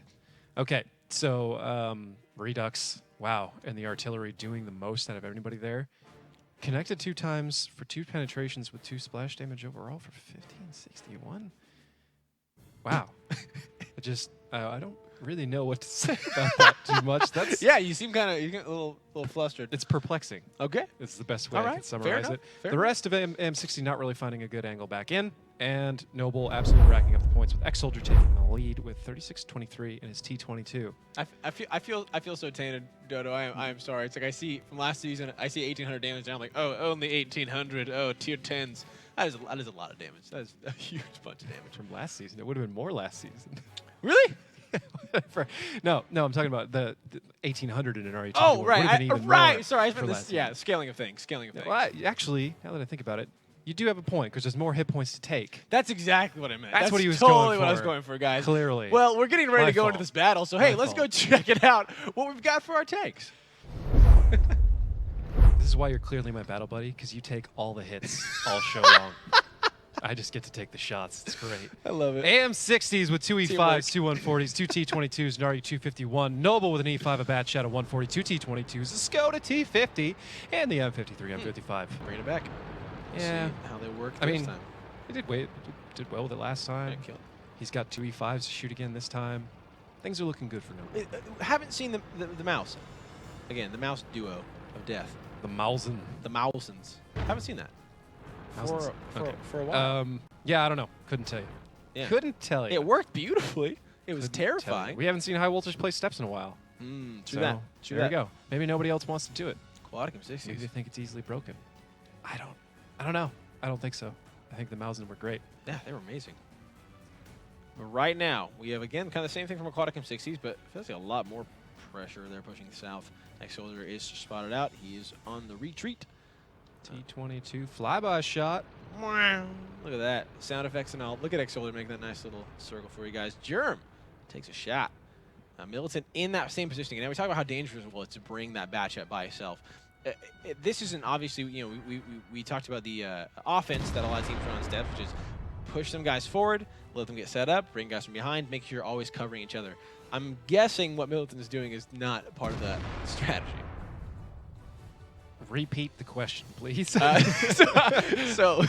Okay, so Redux, wow, and the artillery doing the most out of anybody there. Connected 2 times for 2 penetrations with 2 splash damage overall for 1561. Wow. I don't really know what to say about that too much. That's Yeah, you seem kind of a little flustered. It's perplexing. Okay. It's the best way All I right, can fair summarize enough, it. fair The enough. rest of M60 not really finding a good angle back in, and Noble absolutely racking up the points with X-Soldier taking the lead with 36-23 in his T22. I feel so tainted, Dodo. I am sorry. It's like I see from last season, I see 1,800 damage, and I'm like, oh, only 1,800. Oh, tier 10s. That is a lot of damage. That is a huge bunch of damage. From last season. It would have been more last season. Really? No, I'm talking about the 1,800 in an RE2. Oh, right. Right. Sorry, I for meant last this. Yeah, season. scaling of things. Well, actually, now that I think about it, you do have a point because there's more hit points to take. That's exactly what I meant. That's what he was totally going what I was for. going for, guys. Clearly. Well, we're getting ready My to go into fault. this battle, so hey, My let's go fault. check it out. What we've got for our takes. This is why you're clearly my battle buddy, because you take all the hits all show long. I just get to take the shots. It's great. I love it. AM60s with 2 Teamwork. E5s, 2 140s, 2 T22s, an RE251. Noble with an E5, a Bat Shot, a 140, 2 T22s, a Skoda T50, and the M53, M55. Bring it back. We'll Yeah. see how they work I this mean, time. He did well with it last time. Yeah, kill. He's got 2 E5s to shoot again this time. Things are looking good for Noble. Haven't seen the mouse. Again, the mouse duo of death. The Mausen. The Mousens. Haven't seen that. Mousens. For a while. Yeah, I don't know. Couldn't tell you. Yeah. Couldn't tell you. It worked beautifully. It was Couldn't tell you. terrifying. We haven't seen high voltage play steps in a while. True So that. True there that. you go. Maybe nobody else wants to do it. Aquatic Maybe they M60s. think it's easily broken. I don't know. I don't think so. I think the Mausen were great. Yeah, they were amazing. But right now, we have, again, kind of the same thing from Aquatic M60s, but it feels like a lot more pressure. They're pushing south. Next soldier is spotted out. He is on the retreat. T22 flyby shot. Look at that. Sound effects and all. Look at X-Soldier making that nice little circle for you guys. Germ takes a shot. Militant in that same position. Now we talk about how dangerous it was to bring that batch up by itself. This isn't obviously, you know, we talked about the offense that a lot of teams run on steps, which is push some guys forward, let them get set up, bring guys from behind, make sure you're always covering each other. I'm guessing what Militant is doing is not part of that strategy. Repeat the question, please. So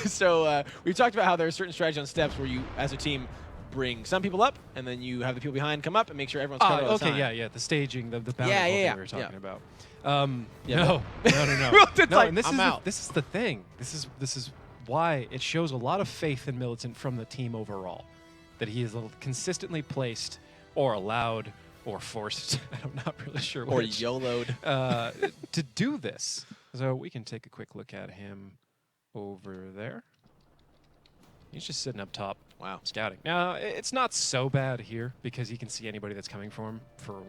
we've talked about how there are certain strategies on steps where you, as a team, bring some people up, and then you have the people behind come up and make sure everyone's covered all the time. Yeah. The staging, the boundary Yeah. we were talking about. Yeah, No. Militant's like, and I'm out. this is the thing. This is why it shows a lot of faith in Militant from the team overall, that he is consistently placed or allowed or forced. I'm not really sure. Or which, YOLO'd. to do this. So we can take a quick look at him over there. He's just sitting up top. Wow. Scouting. Now, it's not so bad here because he can see anybody that's coming for him from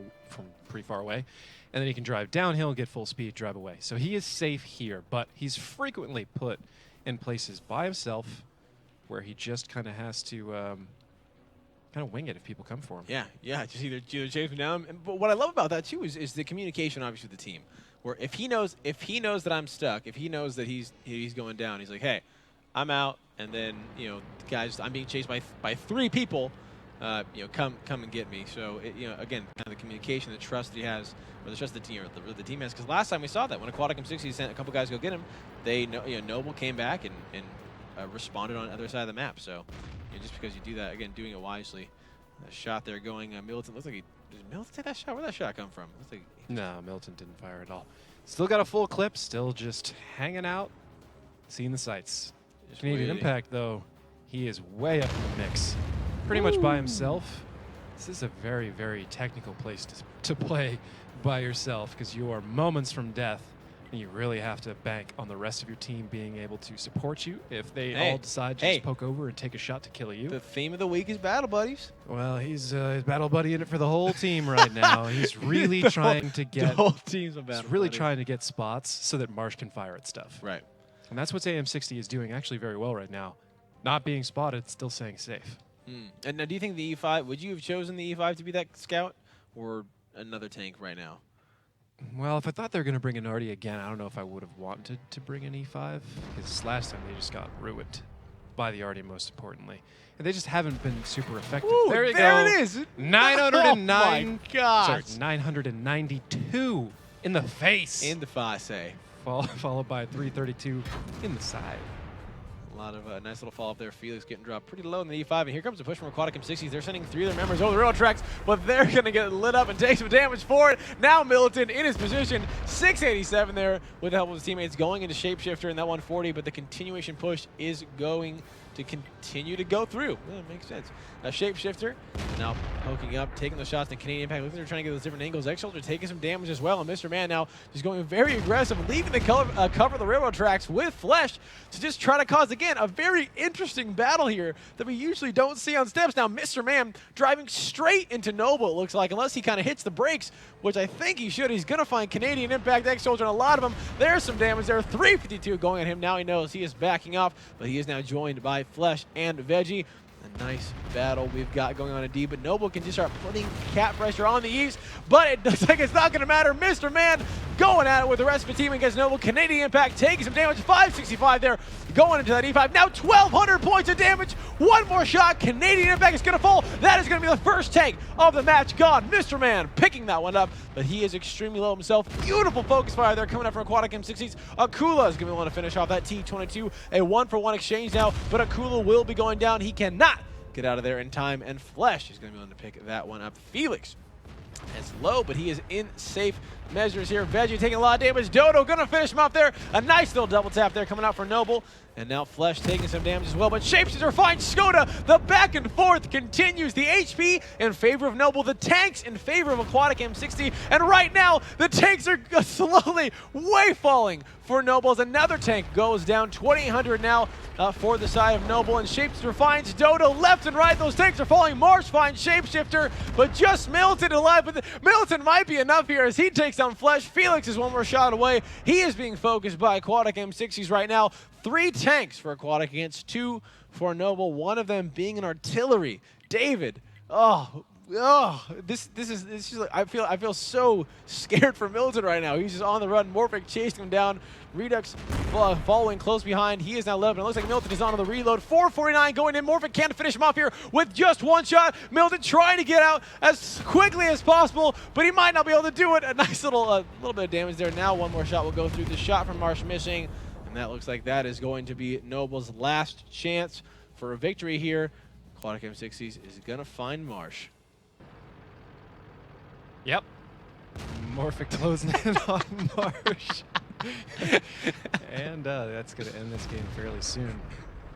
pretty far away. And then he can drive downhill, get full speed, drive away. So he is safe here, but he's frequently put in places by himself where he just kind of has to kind of wing it if people come for him. Yeah. Just either chase him down. But what I love about that too is the communication, obviously, with the team. Where if he knows that I'm stuck, if he knows that he's going down, he's like, hey, I'm out, and then guys, I'm being chased by 3 people. Come and get me. So again, kind of the communication, the trust that he has, or the trust the team, or the team has. Because last time we saw that when Aquatic M60 sent a couple guys to go get him, they Noble came back and responded on the other side of the map. So just because you do that, again, doing it wisely. A shot there going. Militant looks like did Militant take that shot? Where'd that shot come from? Looks like No, Militant didn't fire at all. Still got a full clip, still just hanging out, seeing the sights. just Canadian waiting. Impact, though, he is way up in the mix. Pretty much by himself. This is a very, very technical place to play by yourself because you are moments from death, and you really have to bank on the rest of your team being able to support you if they all decide to just poke over and take a shot to kill you. The theme of the week is battle buddies. Well, he's his battle buddy in it for the whole team right now. He's really trying to The get whole team's a battle he's really buddy. trying to get spots so that Marsh can fire at stuff. Right. And that's what AM60 is doing actually very well right now. Not being spotted, still staying safe. And now, do you think the E5, would you have chosen the E5 to be that scout or another tank right now? Well, if I thought they were going to bring an Artie again, I don't know if I would have wanted to bring an E5 because last time they just got ruined by the Artie, most importantly. And they just haven't been super effective. Ooh, there you go. there it is. 909. Oh my gosh. Sorry, 992 in the face. In the face. Followed by 332 in the side. A lot of nice little follow-up there. Felix getting dropped pretty low in the E5. And here comes the push from Aquatic M60s. They're sending 3 of their members over the rail tracks, but they're going to get lit up and take some damage for it. Now Militant in his position. 687 there with the help of his teammates going into Shapeshifter in that 140, but the continuation push is going to continue to go through. Yeah, it makes sense. Shapeshifter now poking up, taking the shots. The Canadian Impact looking, they're trying to get those different angles. X-Soldier taking some damage as well. And Mr. Man now just going very aggressive, leaving the cover the railroad tracks with Flesh to just try to cause, again, a very interesting battle here that we usually don't see on steps. Now, Mr. Man driving straight into Noble, it looks like, unless he kind of hits the brakes, which I think he should. He's going to find Canadian Impact, X-Soldier, and a lot of them. There's some damage there. 352 going at him. Now he knows he is backing off, but he is now joined by Flesh and Veggie. A nice battle we've got going on in D, but Noble can just start putting cap pressure on the East, but it looks like it's not going to matter. Mr. Man going at it with the rest of the team against Noble. Canadian Impact taking some damage. 565 there going into that E5. Now 1,200 points of damage. One more shot. Canadian Impact is going to fall. That is going to be the first tank of the match gone. Mr. Man picking that one up, but he is extremely low himself. Beautiful focus fire there coming up from Aquatic M60s. Akula is going to want to finish off that T22. A 1-for-1 exchange now, but Akula will be going down. He cannot get out of there in time, and Flesh is going to be able to pick that one up. Felix It's low, but he is in safe measures here. Veggie taking a lot of damage. Dodo gonna finish him off there. A nice little double tap there coming out for Noble. And now Flesh taking some damage as well. But Shapeshifter finds Skoda. The back and forth continues. The HP in favor of Noble. The tanks in favor of Aquatic M60. And right now, the tanks are slowly way falling for Noble. As another tank goes down. 2,800 now for the side of Noble. And Shapeshifter finds Dodo left and right. Those tanks are falling. Marsh finds Shapeshifter. But just Militant alive. But Militant might be enough here as he takes down Flesh. Felix is one more shot away. He is being focused by Aquatic M60s right now. 3 tanks for Aquatic against 2 for Noble. One of them being an artillery. David, this is just like, I feel so scared for Militant right now. He's just on the run. Morphic chasing him down. Redux following close behind. He is now left, and it looks like Militant is on the reload. 449 going in. Morphic can't finish him off here with just one shot. Militant trying to get out as quickly as possible, but he might not be able to do it. A nice little bit of damage there. Now one more shot will go through. The shot from Marsh missing. And that looks like that is going to be Noble's last chance for a victory here. Aquatic M60s is going to find Marsh. Yep. Morphic closing in on Marsh. And that's going to end this game fairly soon.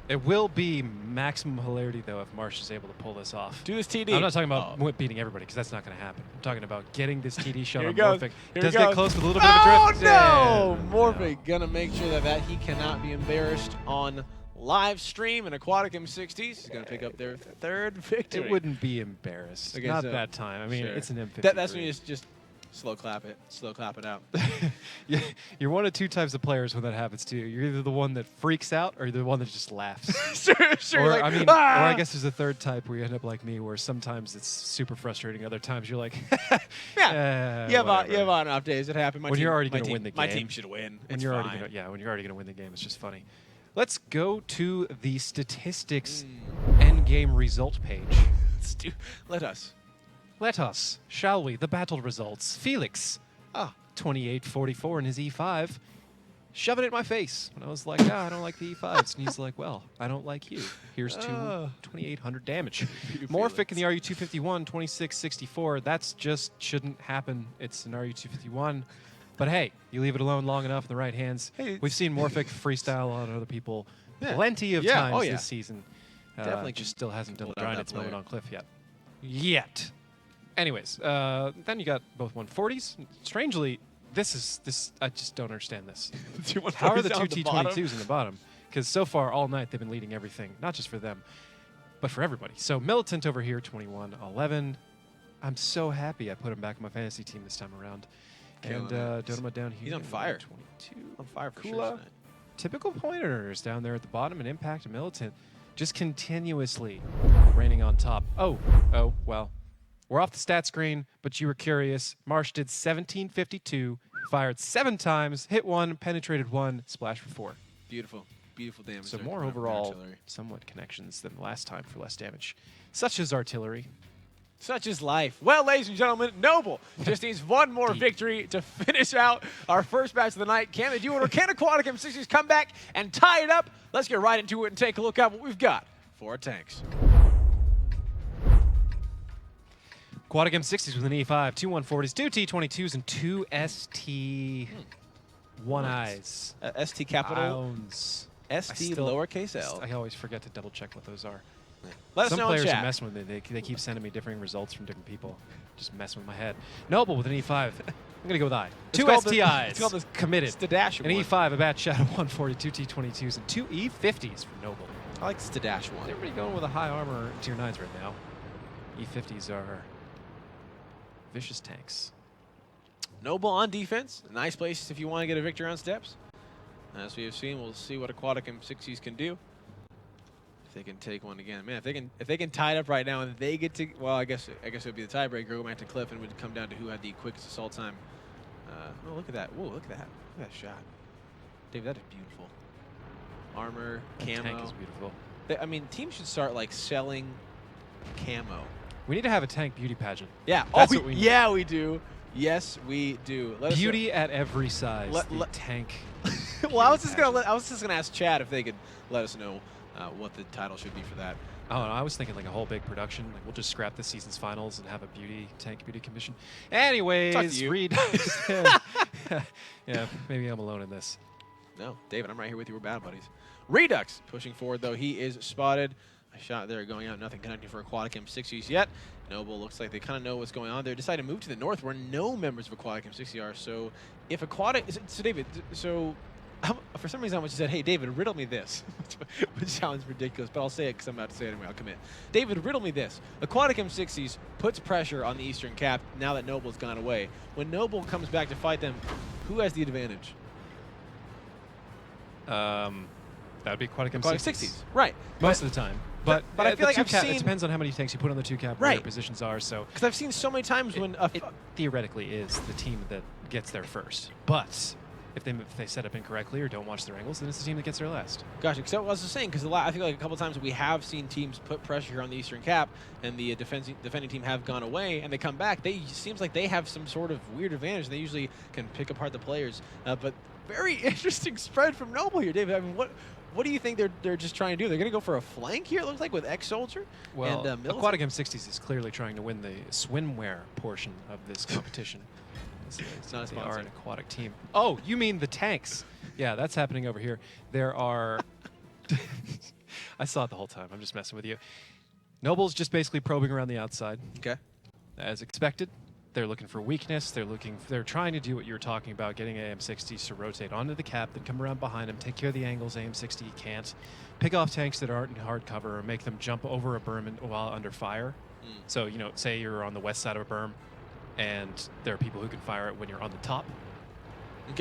It will be maximum hilarity, though, if Marsh is able to pull this off. Do this TD. I'm not talking about beating everybody, because that's not going to happen. I'm talking about getting this TD shot on goes. Morphic. Here Does he get goes. close with a little bit of a drift. Oh, no! And Morphic going to make sure that he cannot be embarrassed on live stream. And Aquatic M60s is going to pick up their 3rd victory. It wouldn't be embarrassed. Okay, Not so- that time. I mean, Sure. it's an M50. That's when you just slow clap it. Slow clap it out. You're one of 2 types of players when that happens to you. You're either the one that freaks out or you're the one that just laughs. sure. Or, like, I mean, "Ah!" or I guess there's a 3rd type where you end up like me, where sometimes it's super frustrating. Other times you're like, Yeah. You have on off days. It happened. When you're already gonna win the My game. team should win. when It's you're fine. already when you're already gonna win the game. It's just funny. Let's go to the statistics end game result page. Let us. Let us, shall we? The battle results. Felix, 28-44 in his E5, shoving it in my face when I was like, I don't like the E5s. And he's like, well, I don't like you. Here's 2,800 damage. Morphic in the RU-251, 26-64. That's just shouldn't happen. It's an RU-251. But hey, you leave it alone long enough in the right hands. Hey, We've seen Morphic freestyle on other people Yeah. plenty of Yeah. times Oh, yeah. this season. Definitely Just still hasn't done pulled the out grind that its moment player. on Cliff yet. Anyways, then you got both 140s. Strangely, I just don't understand this. How are the 2 T22s in the bottom? Because so far all night they've been leading everything, not just for them, but for everybody. So Militant over here, 21-11. I'm so happy I put him back in my fantasy team this time around. And Dodoma down here. He's on fire. 22. On fire for Kula. sure tonight. Typical point earners down there at the bottom, and Impact and Militant just continuously reigning on top. Oh, well. We're off the stat screen, but you were curious. Marsh did 1752, fired 7 times, hit 1, penetrated 1, splash for 4. Beautiful. Beautiful damage. So there more from overall, artillery. somewhat connections than last time for less damage. Such as artillery. Such is life. Well, ladies and gentlemen, Noble just needs one more victory to finish out our first match of the night. Can they do it, or can Aquatic M60s come back and tie it up? Let's get right into it and take a look at what we've got for our tanks. Aquatic M60s with an E5, 2 140s, 2 T22s, and 2 ST one eyes. ST capital, Ions. ST lowercase l. I always forget to double check what those are. Let us Some know in players are chat. messing with me. They keep sending me differing results from different people. Just messing with my head. Noble with an E5. I'm going to go with I. 2 called the- STIs. it's called the- committed. It's the dash An one. E5, a Bat Shadow 140, 2 T22s, and 2 E50s for Noble. I like the dash one. Everybody going with a high armor tier 9s right now. E50s are vicious tanks. Noble on defense. A nice place if you want to get a victory on steps. As we have seen, we'll see what Aquatic M60s can do. If they can take one again, man. If they can tie it up right now and they get to, well, I guess it would be the tiebreaker. Go back to Cliff and it would come down to who had the quickest assault time. Oh, look at that! Whoa, look at that! Look at that shot, Dave. That is beautiful. Armor, That camo. tank is beautiful. I mean, teams should start like selling camo. We need to have a tank beauty pageant. Yeah. That's oh, what we need. yeah, we do. Yes, we do. Let us know. Beauty at every size. Let- the let- tank. Well, I was just gonna ask Chad if they could let us know what the title should be for that. Oh, no, I was thinking like a whole big production. Like we'll just scrap this season's finals and have a tank beauty commission. Anyways, you. Reed. Yeah, maybe I'm alone in this. No, David, I'm right here with you. We're battle buddies. Redux pushing forward, though. He is spotted. A shot there going out. Nothing connecting for Aquatic M60s yet. Noble looks like they kind of know what's going on. They decided to move to the north where no members of Aquatic M60 are. So if Aquatic... So, David, so... For some reason, I just said, hey, David, riddle me this. Which sounds ridiculous, but I'll say it because I'm about to say it anyway. I'll commit. David, riddle me this. Aquatic M60s puts pressure on the Eastern Cap now that Noble's gone away. When Noble comes back to fight them, who has the advantage? That would be Aquatic Aquatic M60s. 60s. Right. Most of the time. But I feel like I've seen... It depends on how many tanks you put on the 2 cap, where Right. your positions are. So Because I've seen so many times when... it theoretically is the team that gets there first. But if they set up incorrectly or don't watch their angles, then it's the team that gets there last. Gotcha. Because I was just saying, because I feel like a couple times we have seen teams put pressure on the Eastern Cap, and the defending team have gone away, and they come back. Seems like they have some sort of weird advantage. They usually can pick apart the players. But very interesting spread from Noble here, David. I mean, what do you think they're just trying to do? They're going to go for a flank here, it looks like, with X-Soldier? Well, and, Aquatic M60s is clearly trying to win the swimwear portion of this competition. It's not a They are sponsor. an aquatic team. Oh, you mean the tanks? Yeah, that's happening over here. There are... I saw it the whole time. I'm just messing with you. Noble's just basically probing around the outside. Okay. As expected. They're looking for weakness. They're trying to do what you were talking about, getting AM60s to rotate onto the cap, then come around behind them, take care of the angles AM60 can't. Pick off tanks that aren't in hard cover or make them jump over a berm while under fire. So, say you're on the west side of a berm, and there are people who can fire it when you're on the top.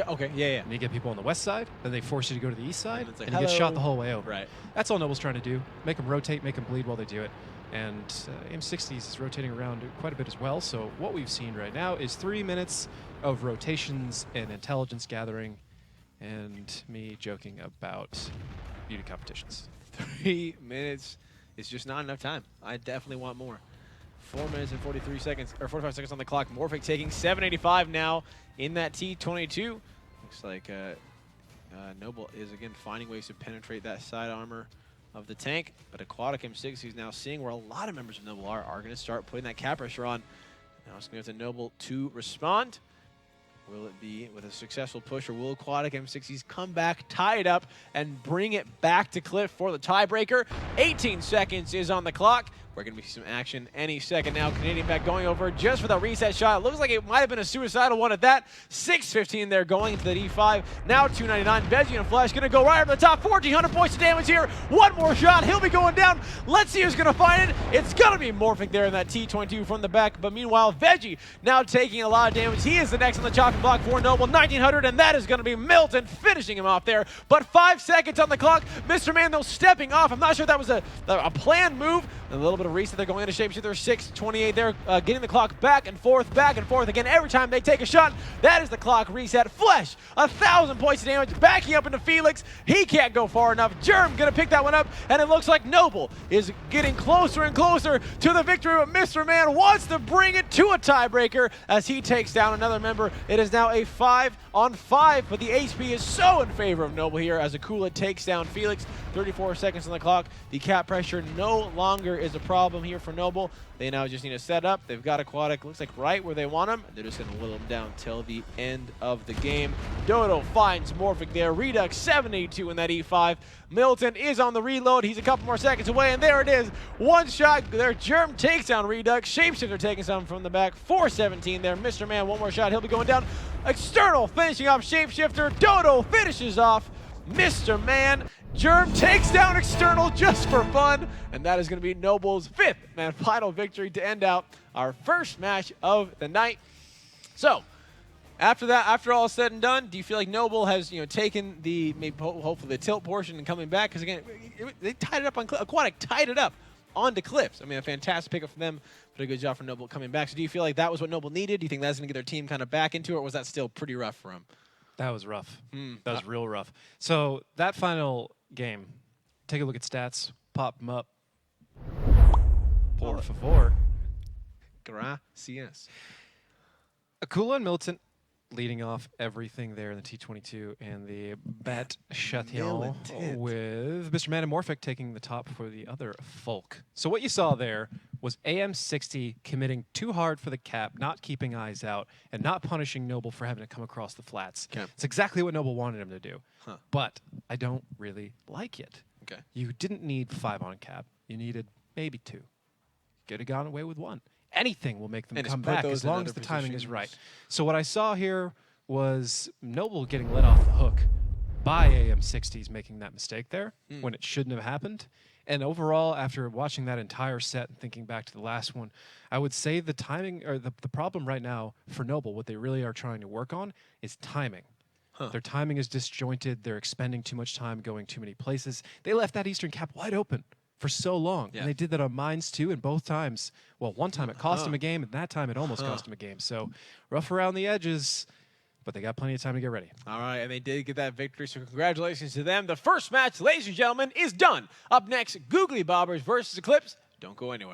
Okay, yeah. And you get people on the west side, then they force you to go to the east side, it's like, and you get shot hello. the whole way over. Right. That's all Noble's trying to do. Make them rotate, make them bleed while they do it. And M60s is rotating around quite a bit as well. So what we've seen right now is 3 minutes of rotations and intelligence gathering, and me joking about beauty competitions. 3 minutes is just not enough time. I definitely want more. 4 minutes and 43 seconds, or 45 seconds on the clock. Morphic taking 785 now in that T22. Looks like Noble is again finding ways to penetrate that side armor of the tank, but Aquatic M60 is now seeing where a lot of members of Noble are going to start putting that cap pressure on. Now it's going to have to Noble to respond. Will it be with a successful push, or will Aquatic M60s come back, tie it up, and bring it back to Cliff for the tiebreaker? 18 seconds is on the clock. We're going to be some action any second now. Canadian back going over just for the reset shot. It looks like it might have been a suicidal one at that. 6:15 there going into the D5. Now 299. Veggie and Flash going to go right over the top. 1,400 points of damage here. One more shot. He'll be going down. Let's see who's going to find it. It's going to be Morphic there in that T22 from the back. But meanwhile, Veggie now taking a lot of damage. He is the next on the chopping block for Noble. 1,900, and that is going to be Milton finishing him off there. But 5 seconds on the clock. Mr. Man, though, stepping off. I'm not sure if that was a planned move. A little bit of reset. They're going into shapeshifter. 6:28 there, getting the clock back and forth again. Every time they take a shot, that is the clock reset. Flesh, 1,000 points of damage, backing up into Felix. He can't go far enough. Germ gonna pick that one up, and it looks like Noble is getting closer and closer to the victory, but Mr. Man wants to bring it to a tiebreaker as he takes down another member. It is now a 5-on-5, but the HP is so in favor of Noble here as Akula takes down Felix. 34 seconds on the clock. The cap pressure no longer is a problem here for Noble. They now just need to set up. They've got Aquatic, looks like right where they want him. They're just going to whittle him down till the end of the game. Dodo finds Morphic there. Redux 782 in that E5. Milton is on the reload. He's a couple more seconds away, and there it is. One shot there. Germ takes down Redux. Shapeshifter taking some from the back. 417 there. Mr. Man, one more shot. He'll be going down. External finishing off Shapeshifter. Dodo finishes off Mr. Man. Germ takes down External just for fun, and that is going to be Noble's 5th and final victory to end out our first match of the night. So, after that, after all is said and done, do you feel like Noble has taken the hopefully the tilt portion and coming back? Because again, they tied it up on Aquatic, tied it up onto Cliffs. I mean, a fantastic pickup for them, but a good job for Noble coming back. So, do you feel like that was what Noble needed? Do you think that's going to get their team kind of back into it, or was that still pretty rough for them? That was rough. That was real rough. So that final game, take a look at stats, pop them up. Por favor. Gracias. Akula and Milton, leading off everything there in the T22 and the Bet Chatillon militant. with Mr. Manamorphic taking the top for the other folk. So what you saw there was AM60 committing too hard for the cap, not keeping eyes out, and not punishing Noble for having to come across the flats. Okay. It's exactly what Noble wanted him to do. Huh. But I don't really like it. Okay. You didn't need 5 on cap. You needed maybe 2. Could have gone away with 1. Anything will make them And just come put back those as in long other as the timing is positions. right. So what I saw here was Noble getting let off the hook by AM60s making that mistake there when it shouldn't have happened. And overall, after watching that entire set and thinking back to the last one, I would say the timing, or the problem right now for Noble, what they really are trying to work on is timing. Their timing is disjointed. They're expending too much time going too many places. They left that Eastern cap wide open for so long. Yeah. And they did that on Mines too, and both times, well, one time it cost them a game, and that time it almost cost them a game. So rough around the edges, but they got plenty of time to get ready. All right, and they did get that victory, so congratulations to them. The first match, ladies and gentlemen, is done. Up next, Googly Bobbers versus Eclipse. Don't go anywhere.